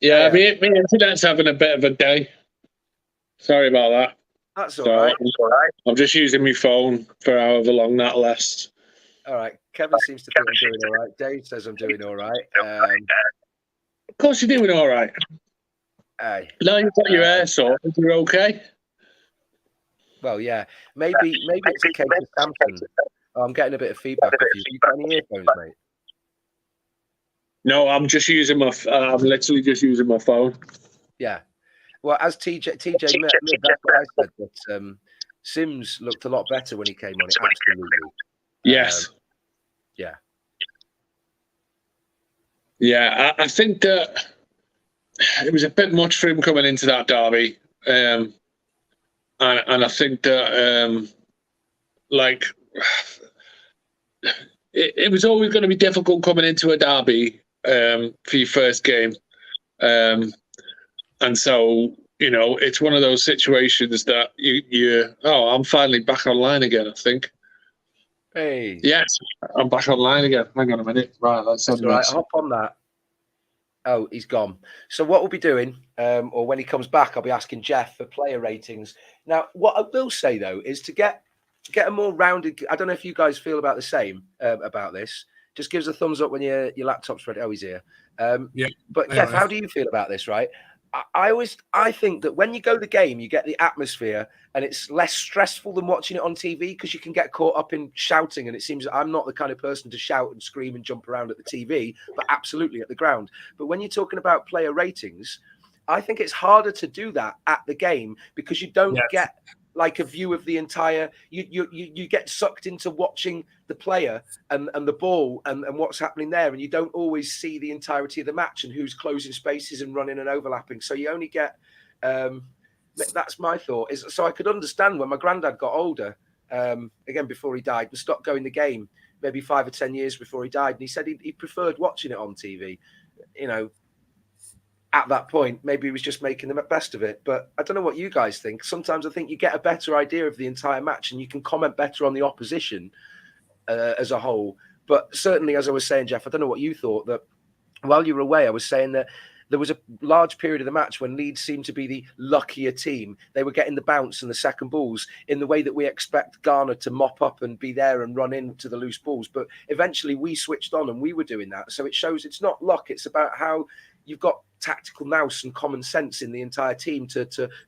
Yeah, my internet's having a bit of a day. Sorry about that. That's all right. I'm just using my phone for however long that lasts. All right. Kevin seems to think I'm doing all right. Dave says I'm doing all right. Of course you're doing all right. Now you've got your hair sorted, you're okay? Well, yeah. Maybe it's a case of Samson. I'm getting a bit of feedback off you. You got any earphones, mate? No, I'm literally just using my phone. Yeah. Well, as TJ, that's what I said. But Sims looked a lot better when he came on. Absolutely. Yes. Yeah. Yeah, I think that it was a bit much for him coming into that derby. And I think that, it was always going to be difficult coming into a derby for your first game. And so, it's one of those situations that I'm finally back online again, I think. Hey. Yes, I'm back online again. Hang on a minute. Right, that's all right. Hop on that. Oh, he's gone. So what we'll be doing, or when he comes back, I'll be asking Jeff for player ratings. Now, what I will say, though, is to get a more rounded... I don't know if you guys feel about the same about this. Just give us a thumbs up when your laptop's ready. Oh, he's here. Yeah. But, Jeff, how do you feel about this, right? I think that when you go to the game, you get the atmosphere, and it's less stressful than watching it on TV because you can get caught up in shouting. And it seems I'm not the kind of person to shout and scream and jump around at the TV, but absolutely at the ground. But when you're talking about player ratings, I think it's harder to do that at the game because you don't get like a view of the entire. You get sucked into watching the player and the ball and what's happening there, and you don't always see the entirety of the match and who's closing spaces and running and overlapping. So you only get. That's my thought. So I could understand when my granddad got older, again before he died, and stopped going the game maybe 5 or 10 years before he died, and he said he preferred watching it on TV. At that point, maybe he was just making the best of it. But I don't know what you guys think. Sometimes I think you get a better idea of the entire match and you can comment better on the opposition as a whole. But certainly, as I was saying, Jeff, I don't know what you thought, that while you were away, I was saying that there was a large period of the match when Leeds seemed to be the luckier team. They were getting the bounce and the second balls in the way that we expect Ghana to mop up and be there and run into the loose balls. But eventually we switched on and we were doing that. So it shows it's not luck. It's about how you've got tactical nous and common sense in the entire team to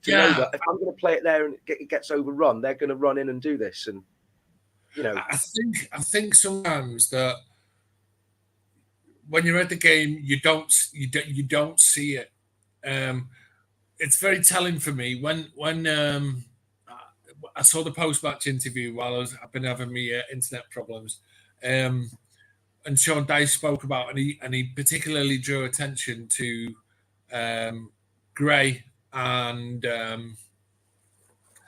know that if I'm going to play it there and it gets overrun, they're going to run in and do this. And, I think sometimes that when you're at the game, you don't see it. It's very telling for me when I saw the post-match interview while I've been having my internet problems, and Sean Dyche spoke about, and he particularly drew attention to Gray and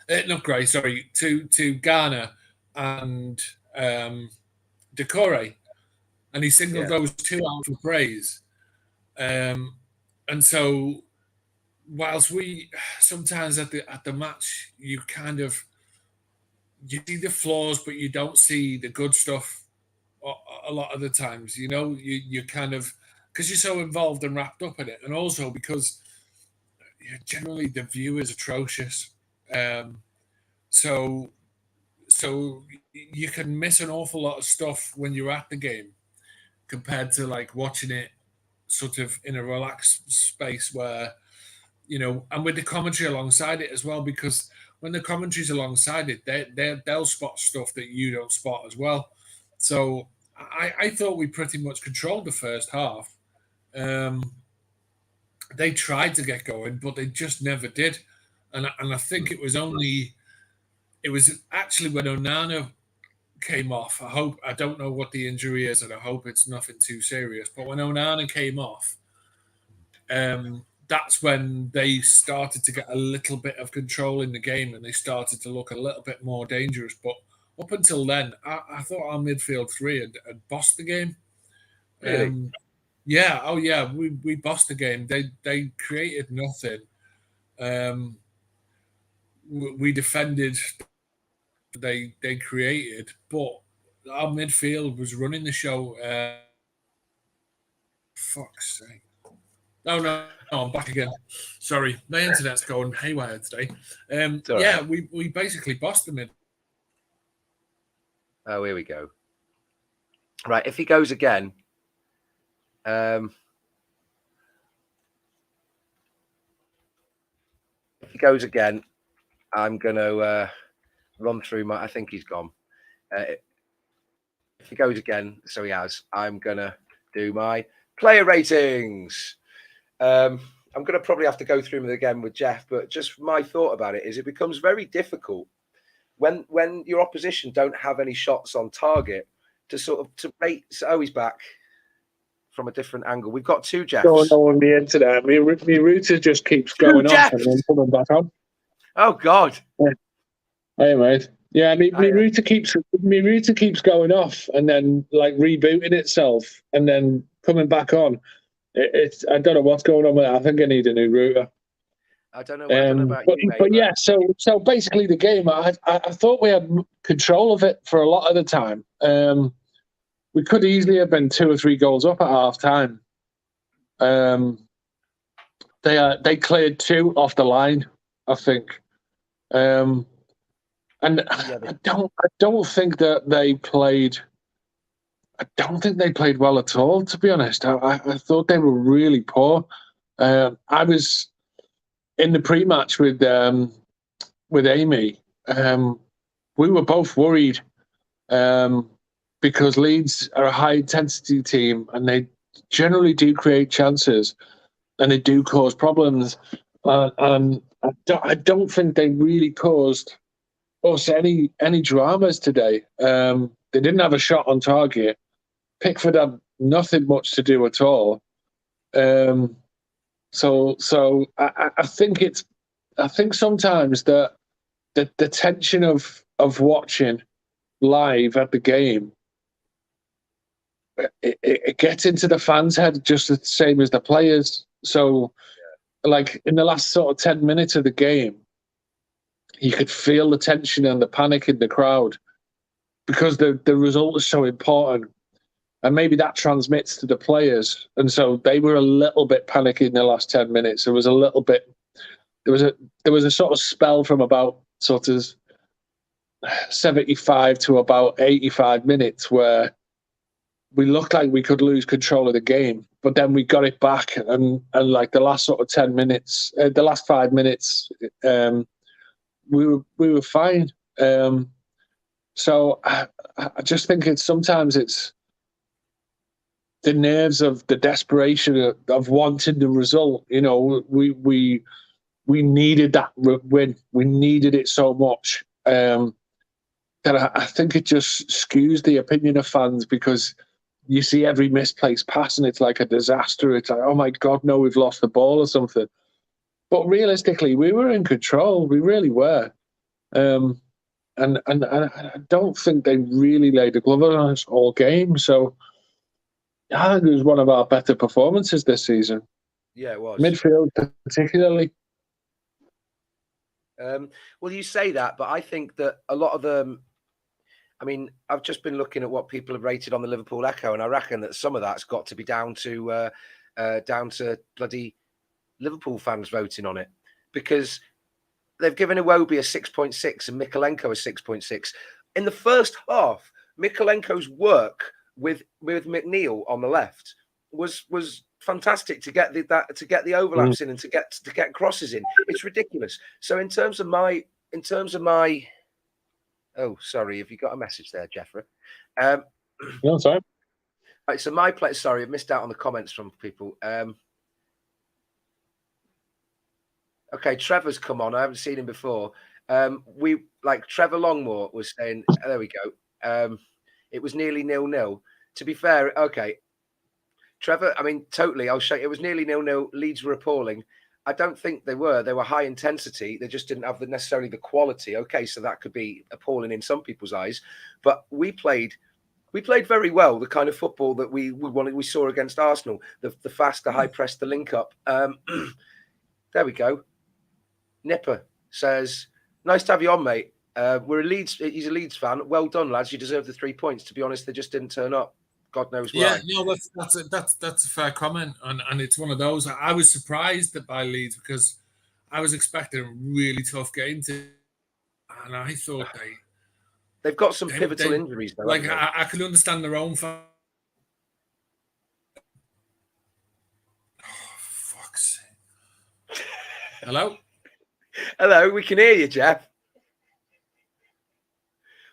not Gray, sorry, to Ghana and Decore. and he singled those two out for praise. And so, whilst we sometimes at the match, you see the flaws, but you don't see the good stuff a lot of the times. You kind of, because you're so involved and wrapped up in it, and also because generally the view is atrocious. So you can miss an awful lot of stuff when you're at the game compared to like watching it sort of in a relaxed space where, and with the commentary alongside it as well, because when the commentary's alongside it, they'll spot stuff that you don't spot as well. So I thought we pretty much controlled the first half. They tried to get going, but they just never did. And I think it was actually when Onana came off. I don't know what the injury is, and I hope it's nothing too serious. But when Onana came off, that's when they started to get a little bit of control in the game, and they started to look a little bit more dangerous. But up until then, I thought our midfield three had bossed the game. Really? We bossed the game. They created nothing. We defended. They created, but our midfield was running the show. Fuck's sake! No, I'm back again. Sorry, my internet's going haywire today. Right. We basically bossed the mid. Oh, here we go. Right, if he goes again, if he goes again, I'm gonna run through my. I think he's gone. If he goes again, so he has. I'm gonna do my player ratings. I'm gonna probably have to go through them again with Jeff, but just my thought about it is it becomes very difficult when your opposition don't have any shots on target to sort of to rate. So he's back from a different angle. We've got two Jeffs. Going on the internet. My router just keeps going off and then coming back on. Oh God. Yeah. Hey mate. Yeah, my router keeps going off and then like rebooting itself and then coming back on. It's I don't know what's going on with it. I think I need a new router. I don't know about you, mate. But yeah, so basically the game, I thought we had control of it for a lot of the time. We could easily have been 2 or 3 goals up at half time. They cleared 2 off the line, I think. And I don't think that they played. I don't think they played well at all. To be honest, I thought they were really poor. I was in the pre-match with Amy. We were both worried because Leeds are a high-intensity team and they generally do create chances and they do cause problems. And I don't think they really caused us any dramas today. They didn't have a shot on target. Pickford had nothing much to do at all. So I think sometimes the tension of watching live at the game, it gets into the fans' head just the same as the players. So, like in the last sort of 10 minutes of the game, you could feel the tension and the panic in the crowd because the result is so important. And maybe that transmits to the players. And so they were a little bit panicky in the last 10 minutes. There was a little bit, there was a sort of spell from about sort of 75 to about 85 minutes where we looked like we could lose control of the game, but then we got it back. And like the last sort of 10 minutes, the last 5 minutes, we were fine. So I just think sometimes it's the nerves of the desperation of wanting the result. You know, we needed that win. We needed it so much that I think it just skews the opinion of fans because you see every misplaced pass and it's like a disaster. It's like, oh my God, no, we've lost the ball or something. But realistically, we were in control. We really were. And I don't think they really laid the glove on us all game. So I think it was one of our better performances this season. Yeah, it was. Midfield, particularly. Well, you say that, but I think that a lot of them. I mean, I've just been looking at what people have rated on the Liverpool Echo, and I reckon that some of that's got to be down to bloody Liverpool fans voting on it, because they've given Iwobi a 6.6 and Mykolenko a 6.6. In the first half, Mykolenko's work with McNeil on the left was fantastic to get the overlaps in and to get crosses in. It's ridiculous. So in terms of my oh, sorry, have you got a message there, Jeffrey? No, sorry. Right, so my play. Sorry, I've missed out on the comments from people. Okay, Trevor's come on. I haven't seen him before. We like Trevor Longmore was saying. There we go. It was nearly 0-0. To be fair, okay, Trevor. I mean, totally. I'll show you. It was nearly 0-0. Leeds were appalling. I don't think they were. They were high intensity. They just didn't have necessarily the quality. Okay, so that could be appalling in some people's eyes. But we played very well. The kind of football that we wanted. We saw against Arsenal. The fast, the high press, the link up. There we go. Nipper says, "Nice to have you on, mate. He's a Leeds fan. Well done, lads. You deserve the 3 points. To be honest, they just didn't turn up. God knows why." Yeah, no, that's a fair comment, and it's one of those. I was surprised by Leeds because I was expecting a really tough game and I thought they've got some pivotal injuries. Though, like I can understand their own. Oh, fuck's sake. Hello. Hello, we can hear you, Jeff.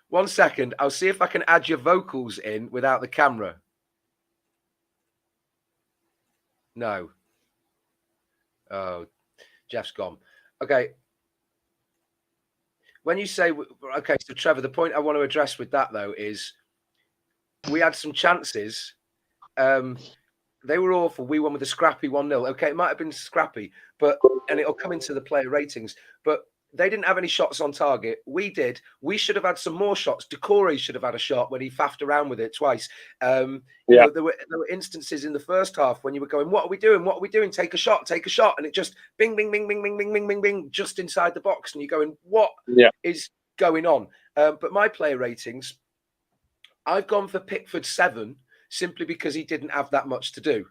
1 second. I'll see if I can add your vocals in without the camera. No. Oh, Jeff's gone. Okay. When you say, okay, so Trevor, the point I want to address with that, though, is we had some chances. They were awful. We won with a scrappy 1-0. Okay, it might have been scrappy, and it'll come into the player ratings, but they didn't have any shots on target. We did. We should have had some more shots. Decore should have had a shot when he faffed around with it twice. You know, there were instances in the first half when you were going, "What are we doing? What are we doing? Take a shot, take a shot." And it just bing, bing, bing, bing, bing, bing, bing, bing, bing, just inside the box. And you're going, what is going on? But my player ratings, I've gone for Pickford 7 simply because he didn't have that much to do.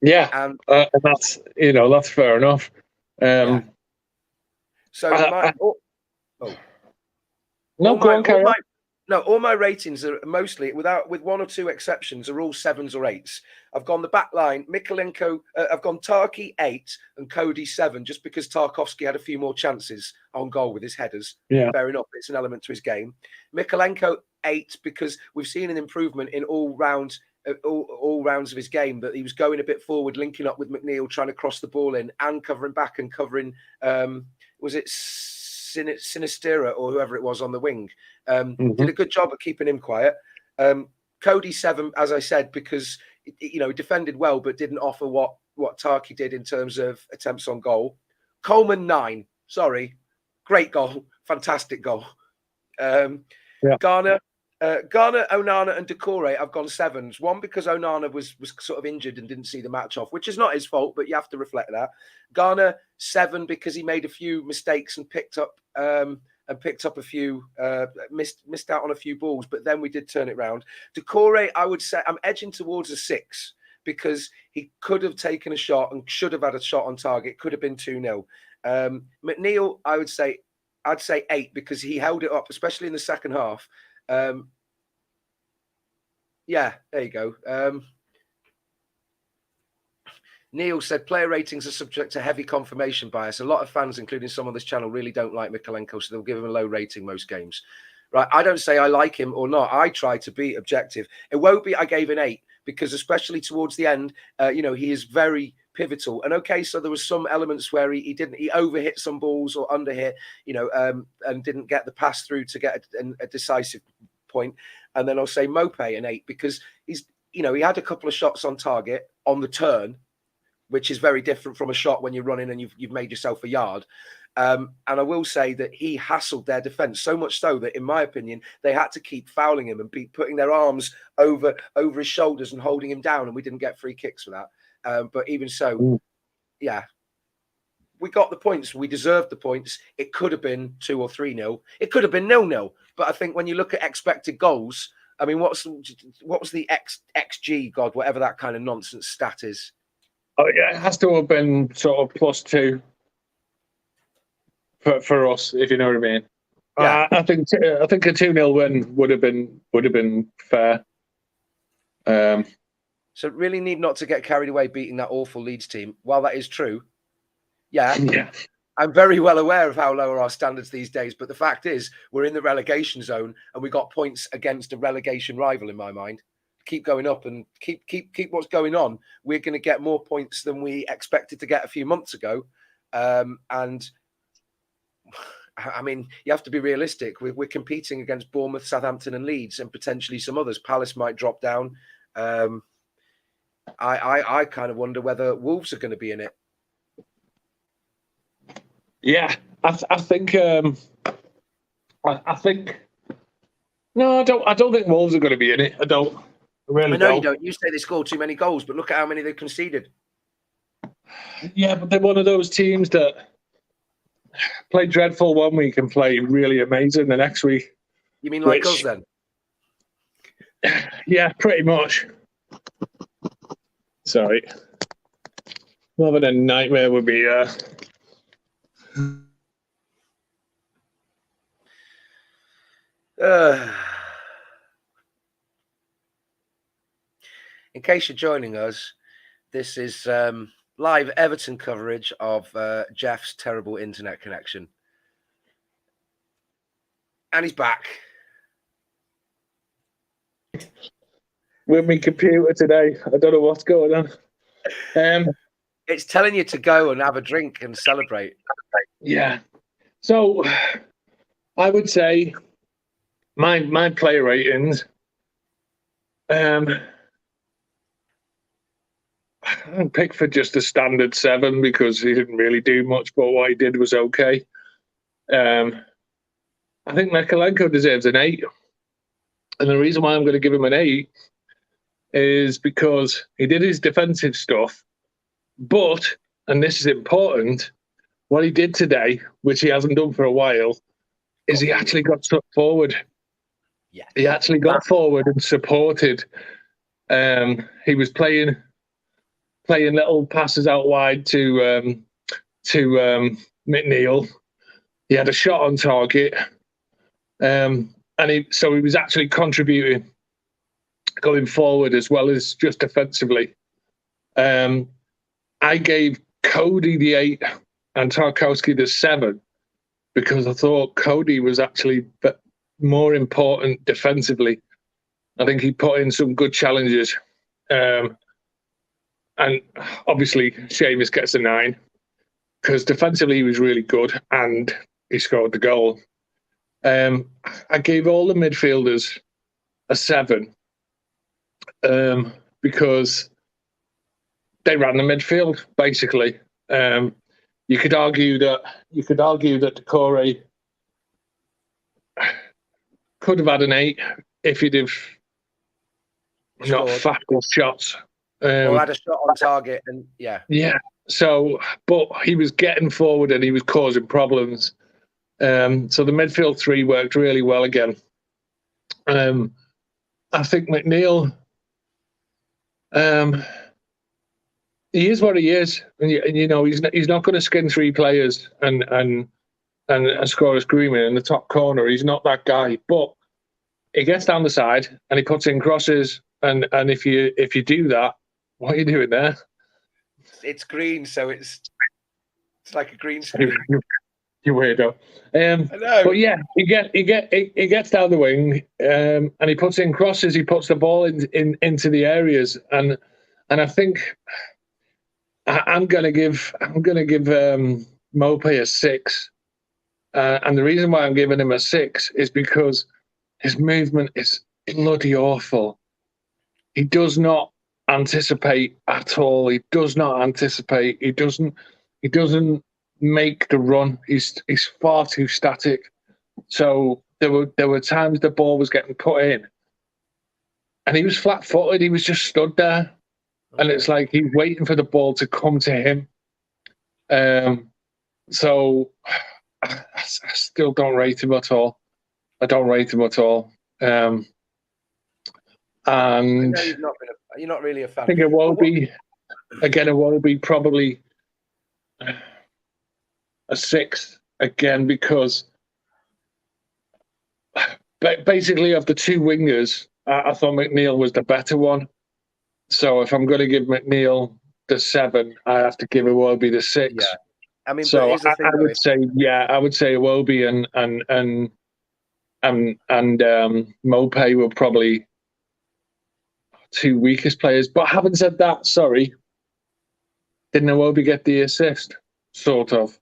Yeah, and that's that's fair enough. So all my ratings are mostly, with one or two exceptions, are all 7s or 8s. I've gone the back line, Mykolenko, I've gone Tarky 8 and Cody 7, just because Tarkovsky had a few more chances on goal with his headers. Yeah, fair enough. It's an element to his game. Mykolenko 8 because we've seen an improvement in all rounds of his game, that he was going a bit forward, linking up with McNeil, trying to cross the ball in and covering back and covering. Was it Sinistera or whoever it was on the wing? Did a good job of keeping him quiet. Cody 7, as I said, because he defended well but didn't offer what Tarky did in terms of attempts on goal. Coleman 9. Sorry, great goal, fantastic goal. Garner, Onana, and Decore, I've gone 7s. One because Onana was sort of injured and didn't see the match off, which is not his fault, but you have to reflect that. Garner 7 because he made a few mistakes and picked up a few, missed out on a few balls, but then we did turn it round. Decore, I would say I'm edging towards a 6 because he could have taken a shot and should have had a shot on target. Could have been 2-0. McNeil, I'd say 8 because he held it up, especially in the second half. Yeah, there you go. Neil said player ratings are subject to heavy confirmation bias. A lot of fans, including some on this channel, really don't like Mykolenko, so they'll give him a low rating most games. Right? I don't say I like him or not. I try to be objective. It won't be I gave an 8 because especially towards the end, he is very pivotal. And okay, so there was some elements where he overhit some balls or underhit, and didn't get the pass through to get a decisive point. And then I'll say Mope an 8 because he had a couple of shots on target on the turn, which is very different from a shot when you're running and you've made yourself a yard. And I will say that he hassled their defence so much so that, in my opinion, they had to keep fouling him and putting their arms over his shoulders and holding him down, and we didn't get free kicks for that. But even so, yeah, we got the points. We deserved the points. It could have been 2 or 3-0. It could have been 0-0. But I think when you look at expected goals, I mean, what was the XG, God, whatever that kind of nonsense stat is? Oh, yeah, it has to have been sort of +2 for us, if you know what I mean. Yeah. I think a 2-0 win would have been fair. So really need not to get carried away beating that awful Leeds team. While that is true, yeah. I'm very well aware of how low are our standards these days, but the fact is we're in the relegation zone and we got points against a relegation rival in my mind. Keep going up and keep what's going on. We're going to get more points than we expected to get a few months ago. And I mean, you have to be realistic. We're competing against Bournemouth, Southampton and Leeds and potentially some others. Palace might drop down. I kind of wonder whether Wolves are going to be in it. Yeah, I think. I think. No, I don't think Wolves are going to be in it. I don't. I really know don't. you don't. You say they scored too many goals, but look at how many they conceded. Yeah, but they're one of those teams that play dreadful one week and play really amazing the next week. You mean like us then? Yeah, pretty much. Sorry. More than a nightmare would be. In case you're joining us, this is live Everton coverage of Jeff's terrible internet connection. And he's back. With my computer today. I don't know what's going on. It's telling you to go and have a drink and celebrate. Yeah. So I would say my player ratings. I picked for just a standard 7 because he didn't really do much, but what he did was okay. I think Mykolenko deserves an 8. And the reason why I'm going to give him an 8 is because he did his defensive stuff, but, and this is important, what he did today, which he hasn't done for a while, is he actually got stuck forward. Yeah. He actually got forward and supported. He was playing little passes out wide to McNeil. He had a shot on target, and he was actually contributing, going forward as well as just defensively. I gave Cody the 8 and Tarkowski the 7 because I thought Cody was actually more important defensively. I think he put in some good challenges. And obviously, Seamus gets a 9 because defensively he was really good and he scored the goal. I gave all the midfielders a 7 because they ran the midfield basically. You could argue that Decore could have had an 8 if he'd have not faffed his shots. Or had a shot on target, and yeah. So, but he was getting forward and he was causing problems. So the midfield 3 worked really well again. I think McNeil, he is what he is, and you know he's not going to skin 3 players and score a screamer in the top corner. He's not that guy, but he gets down the side and he puts in crosses. And if you do that, what are you doing there? It's green, so it's like a green screen. You weirdo. I know. But yeah, he gets down the wing, and he puts in crosses. He puts the ball into the areas, and I think I'm gonna give Mopey a 6. And the reason why I'm giving him a 6 is because his movement is bloody awful. He does not anticipate at all. He does not anticipate. He doesn't make the run. He's far too static. So there were times the ball was getting put in, and he was flat-footed. He was just stood there, and it's like he's waiting for the ball to come to him. So I still don't rate him at all. I don't rate him at all. And you're not really a fan. I think it will be probably a 6 again, because basically of the two wingers, I thought McNeil was the better one. So if I'm going to give McNeil the 7, I have to give Iwobi the 6. Yeah. I mean, so I would say Iwobi and Mopé were probably two weakest players. But having said that, sorry, didn't Iwobi get the assist? Sort of.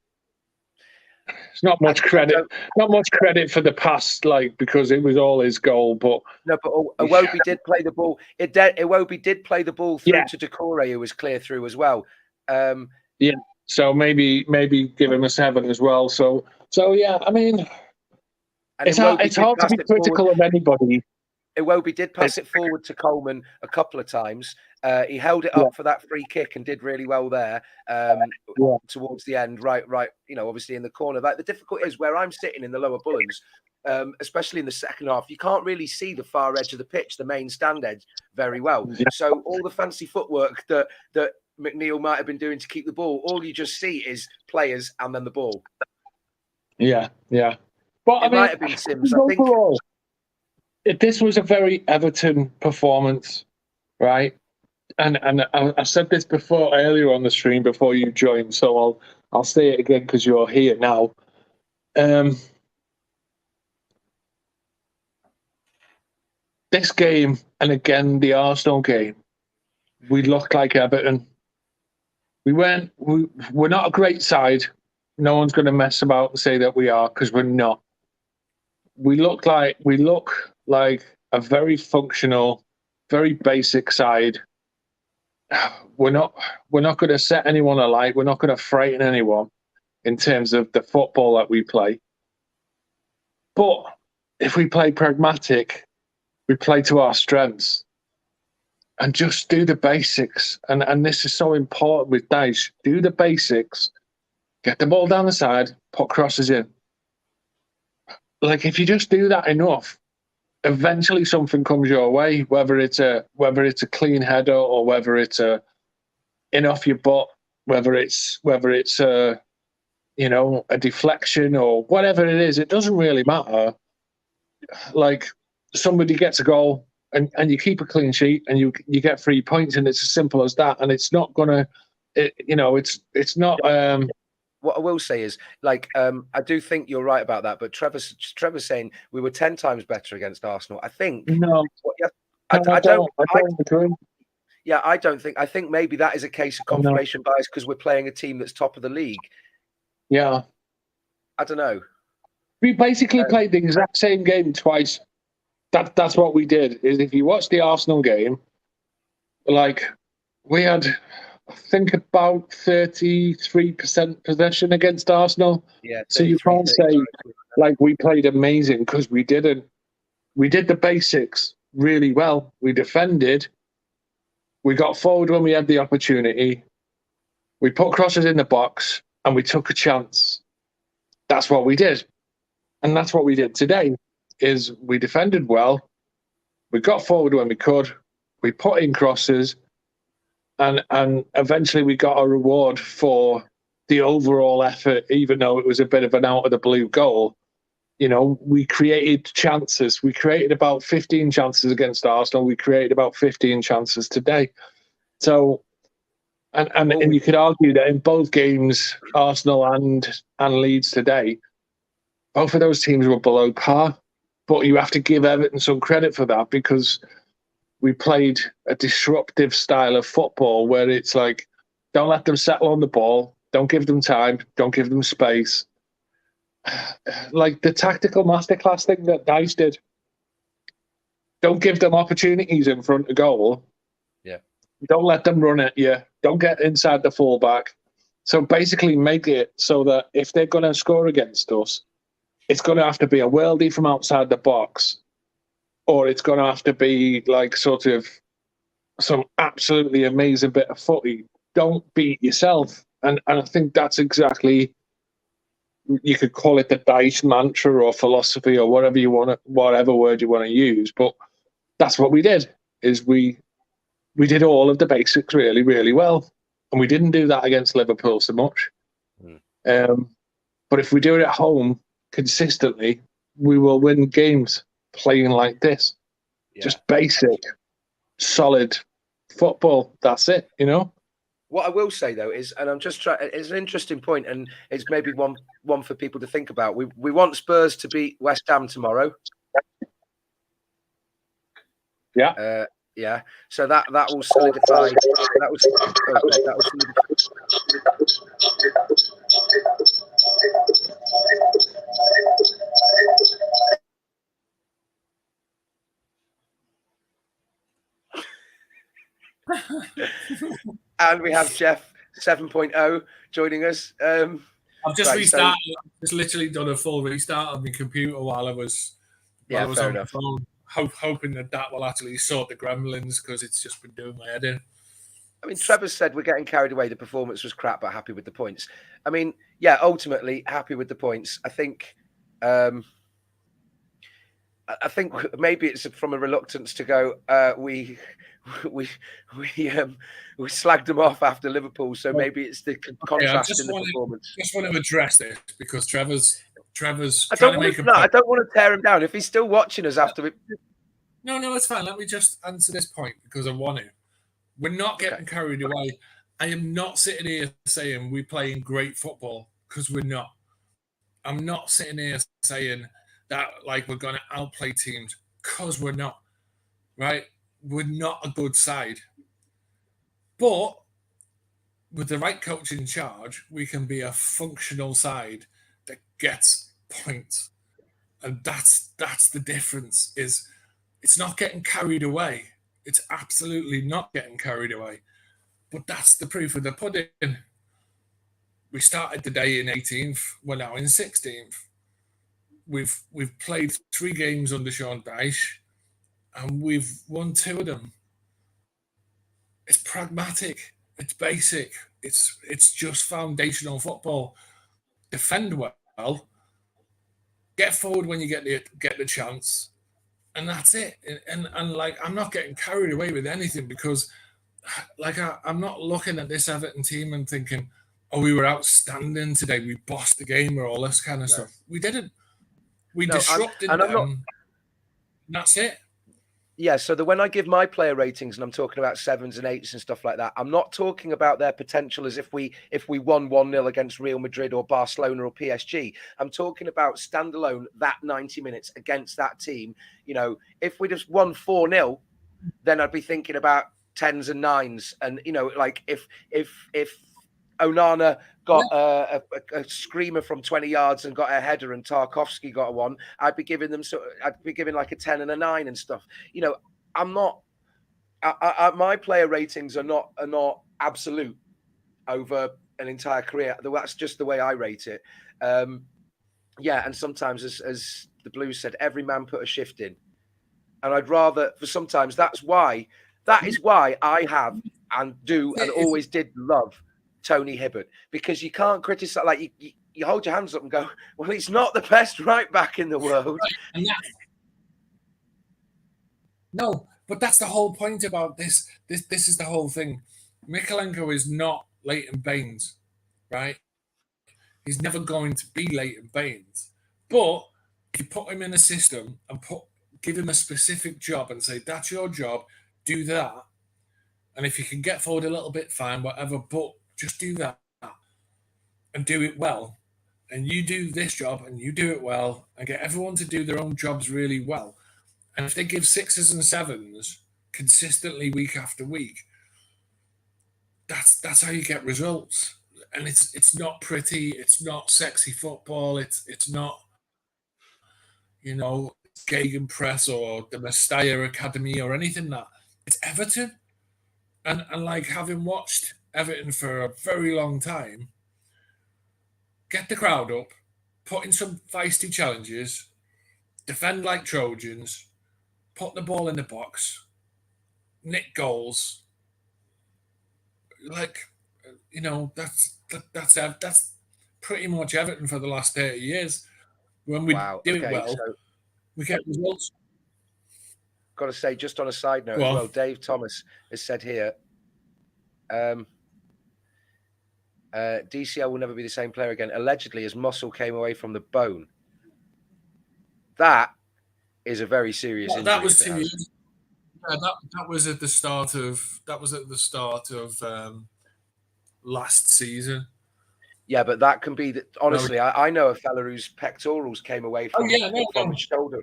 It's not much credit. Not much credit for the pass, because it was all his goal. But no, but Iwobi did play the ball. Iwobi did play the ball through to Decore, who was clear through as well. Yeah. So maybe give him a 7 as well. So yeah. I mean, it's hard to be critical of anybody. Iwobi did pass it forward to Coleman a couple of times. He held it up for that free kick and did really well there towards the end. Right. Obviously in the corner. Like, the difficulty is where I'm sitting in the lower Bullens, especially in the second half, you can't really see the far edge of the pitch, the main stand edge, very well. Yeah. So all the fancy footwork that McNeil might have been doing to keep the ball, all you just see is players and then the ball. Yeah. But it might have been Sims, I think. This was a very Everton performance, right? And I said this earlier on the stream before you joined, so I'll say it again because you're here now. This game, and again the Arsenal game, we looked like Everton. We're not a great side. No one's going to mess about and say that we are, because we're not. We look like a very functional, very basic side. We're not going to set anyone alight. We're not going to frighten anyone in terms of the football that we play. But if we play pragmatic, we play to our strengths and just do the basics. And this is so important with Dyche. Do the basics. Get the ball down the side, put crosses in. If you just do that enough, eventually something comes your way, whether it's a clean header or whether it's a in off your butt, whether it's a deflection or whatever it is. It doesn't really matter. Somebody gets a goal and you keep a clean sheet and you get 3 points, and it's as simple as that. And it's not gonna, it's not. What I will say is, I do think you're right about that. But Trevor's saying we were 10 times better against Arsenal. I think no, I don't agree. Yeah, I don't think. I think maybe that is a case of confirmation bias because we're playing a team that's top of the league. Yeah, I don't know. We basically played the exact same game twice. That's what we did. Is if you watch the Arsenal game, we had, I think, about 33% possession against Arsenal. Yeah. So you can't say we played amazing, because we didn't. We did the basics really well. We defended. We got forward when we had the opportunity. We put crosses in the box and we took a chance. That's what we did. And that's what we did today, is we defended well. We got forward when we could. We put in crosses. And eventually we got a reward for the overall effort, even though it was a bit of an out-of-the-blue goal. We created chances. We created about 15 chances against Arsenal. We created about 15 chances today. So, and you could argue that in both games, Arsenal and Leeds today, both of those teams were below par. But you have to give Everton some credit for that, because we played a disruptive style of football where it's don't let them settle on the ball. Don't give them time. Don't give them space. The tactical masterclass thing that Dyche did. Don't give them opportunities in front of goal. Yeah. Don't let them run at you. Don't get inside the fullback. So basically make it so that if they're going to score against us, it's going to have to be a worldie from outside the box, or it's going to have to be like sort of some absolutely amazing bit of footy. Don't beat yourself. And I think that's exactly, you could call it the Dyche mantra or philosophy or whatever you want to, whatever word you want to use. But that's what we did, is we did all of the basics really, really well. And we didn't do that against Liverpool so much. But if we do it at home consistently, we will win games playing like this. Yeah. Just basic, solid football. That's it, you know? What I will say though is, and I'm just trying, it's an interesting point, and it's maybe one for people to think about. We want Spurs to beat West Ham tomorrow. Yeah. Yeah. So that will solidify. That will And we have Jeff 7.0 joining us. I've just right, restarted. I've just literally done a full restart of my computer while I was on the phone, hoping that will actually sort the gremlins, because it's just been doing my head in. I mean, Trevor said we're getting carried away. The performance was crap, but happy with the points. I mean, yeah, ultimately happy with the points. I think maybe it's from a reluctance to go. We slagged them off after Liverpool, so maybe it's the contrast in the performance. I just want to address this because Trevor's. I don't want to tear him down if he's still watching us after it. No, it's fine. Let me just answer this point because I want to. We're not getting carried away. I am not sitting here saying we're playing great football, because we're not. I'm not sitting here saying that like we're going to outplay teams, because we're not. Right? We're not a good side. But with the right coach in charge, we can be a functional side that gets points. And that's the difference. Is it's not getting carried away. It's absolutely not getting carried away. But that's the proof of the pudding. We started the day in 18th. We're now in 16th. We've played 3 games under Sean Dyche, and we've won 2 of them. It's pragmatic. It's basic. It's just foundational football. Defend well. Get forward when you get the chance. And that's it. And like, I'm not getting carried away with anything, because like I'm not looking at this Everton team and thinking, oh, we were outstanding today, we bossed the game, or all this kind of stuff. We didn't. We disrupted them. That's it. Yeah, so when I give my player ratings, and I'm talking about 7s and 8s and stuff like that, I'm not talking about their potential as if we won 1-0 against Real Madrid or Barcelona or PSG. I'm talking about standalone that 90 minutes against that team. You know, if we just won 4-0, then I'd be thinking about 10s and 9s. And, you know, like if Onana got a screamer from 20 yards and got a header, and Tarkowski got a one, I'd be giving like a 10 and a 9 and stuff. You know, I'm not. My player ratings are not absolute over an entire career. That's just the way I rate it. Yeah, and sometimes, as the Blues said, every man put a shift in, and I'd rather. For sometimes that is why I have and do and always did love Tony Hibbert, because you can't criticize, like you hold your hands up and go, well, he's not the best right back in the world. No, but that's the whole point about this. This is the whole thing. Mykolenko is not Leighton Baines, right? He's never going to be Leighton Baines. But if you put him in a system and give him a specific job and say, that's your job, do that. And if you can get forward a little bit, fine, whatever, but just do that and do it well. And you do this job and you do it well, and get everyone to do their own jobs really well. And if they give 6s and 7s consistently week after week, that's how you get results. And it's not pretty, it's not sexy football, it's not, you know, Gegenpress or the Mestalla Academy or anything like that. It's Everton. And like, having watched Everton for a very long time, get the crowd up, put in some feisty challenges, defend like Trojans, put the ball in the box, nick goals. Like, that's pretty much Everton for the last 30 years. When we do it well, so we get results. Got to say, just on a side note as well, Dave Thomas has said here, DCL will never be the same player again, allegedly as muscle came away from the bone. That is a very serious injury. That was serious. Yeah, that was at the start of last season. Yeah, but that can be honestly. I know a fella whose pectorals came away from from his shoulder.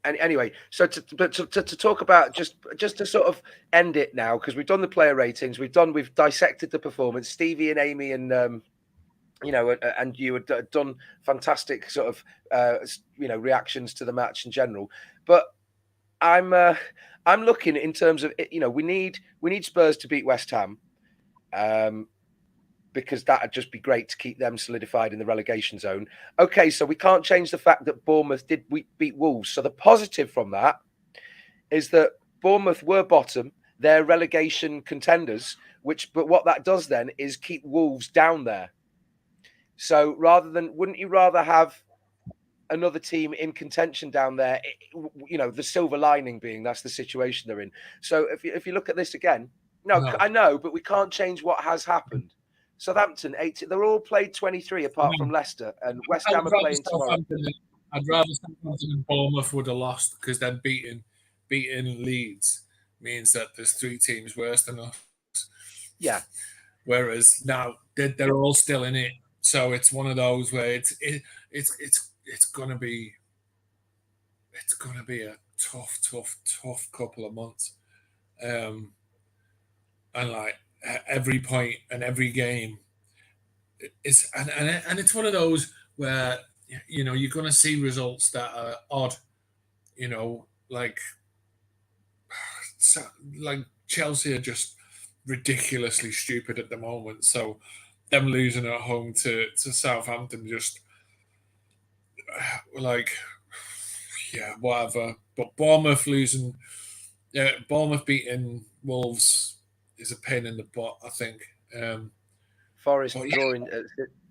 And anyway, so to talk about just to sort of end it now, because we've done the player ratings, we've dissected the performance. Stevie and Amy and and you had done fantastic sort of reactions to the match in general. But I'm looking in terms of we need Spurs to beat West Ham, because that'd just be great to keep them solidified in the relegation zone. Okay, so we can't change the fact that Bournemouth did beat Wolves. So the positive from that is that Bournemouth were bottom, they're relegation contenders, but what that does then is keep Wolves down there. So wouldn't you rather have another team in contention down there? The silver lining being that's the situation they're in. So if you look at this again, no, I know, but we can't change what has happened. Southampton, 80. They're all played 23 apart from Leicester, and West Ham are playing tomorrow. I'd rather Southampton and Bournemouth would have lost, because then beating Leeds means that there's 3 teams worse than us. Yeah. Whereas now they're all still in it, so it's one of those where it's gonna be a tough couple of months, and like every point and every game is and it's one of those where you're going to see results that are odd, like Chelsea are just ridiculously stupid at the moment, so them losing at home to Southampton just whatever. But Bournemouth beating Wolves is a pain in the butt, I think. Forest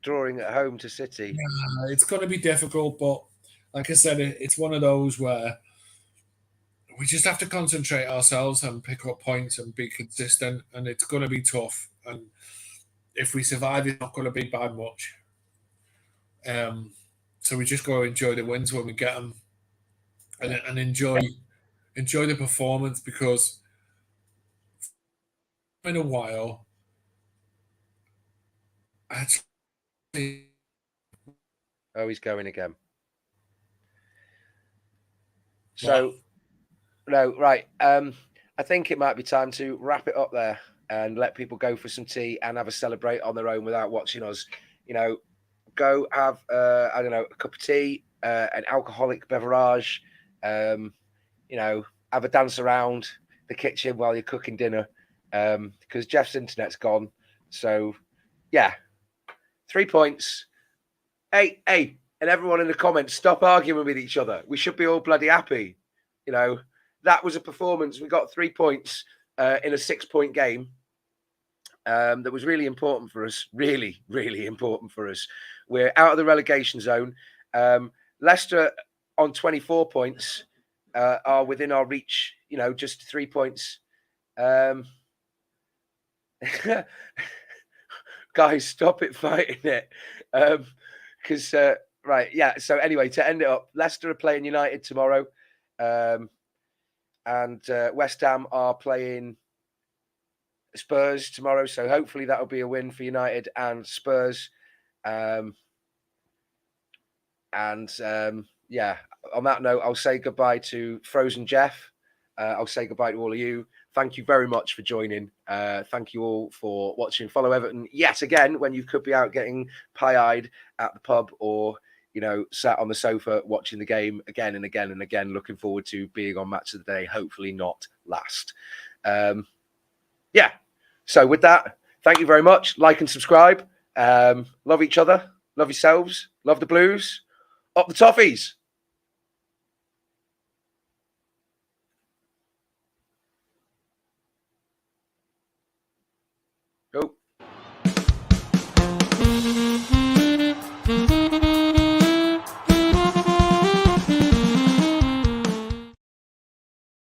drawing at home to City. Yeah, it's going to be difficult, but like I said, it's one of those where we just have to concentrate ourselves and pick up points and be consistent, and it's going to be tough. And if we survive, it's not going to be by much. So we just got to enjoy the wins when we get them, and enjoy the performance, because in a while, actually, he's going again. So, no, right. I think it might be time to wrap it up there and let people go for some tea and have a celebrate on their own without watching us. Go have a cup of tea, an alcoholic beverage. Have a dance around the kitchen while you're cooking dinner, because Jeff's internet's gone. So, yeah, 3 points. Hey, and everyone in the comments, stop arguing with each other. We should be all bloody happy. That was a performance. We got 3 points in a 6-point game. That was really important for us. Really, really important for us. We're out of the relegation zone. Leicester on 24 points are within our reach. Just 3 points. Guys, stop it fighting it. Because right, yeah. So anyway, to end it up, Leicester are playing United tomorrow, and West Ham are playing Spurs tomorrow. So hopefully that'll be a win for United and Spurs. Yeah. On that note, I'll say goodbye to Frozen Jeff. I'll say goodbye to all of you. Thank you very much for joining. Thank you all for watching. Follow Everton yet again when you could be out getting pie-eyed at the pub, or sat on the sofa watching the game again and again and again. Looking forward to being on Match of the Day. Hopefully not last. Yeah. So with that, thank you very much. Like and subscribe. Love each other. Love yourselves. Love the Blues. Up the Toffees. Go.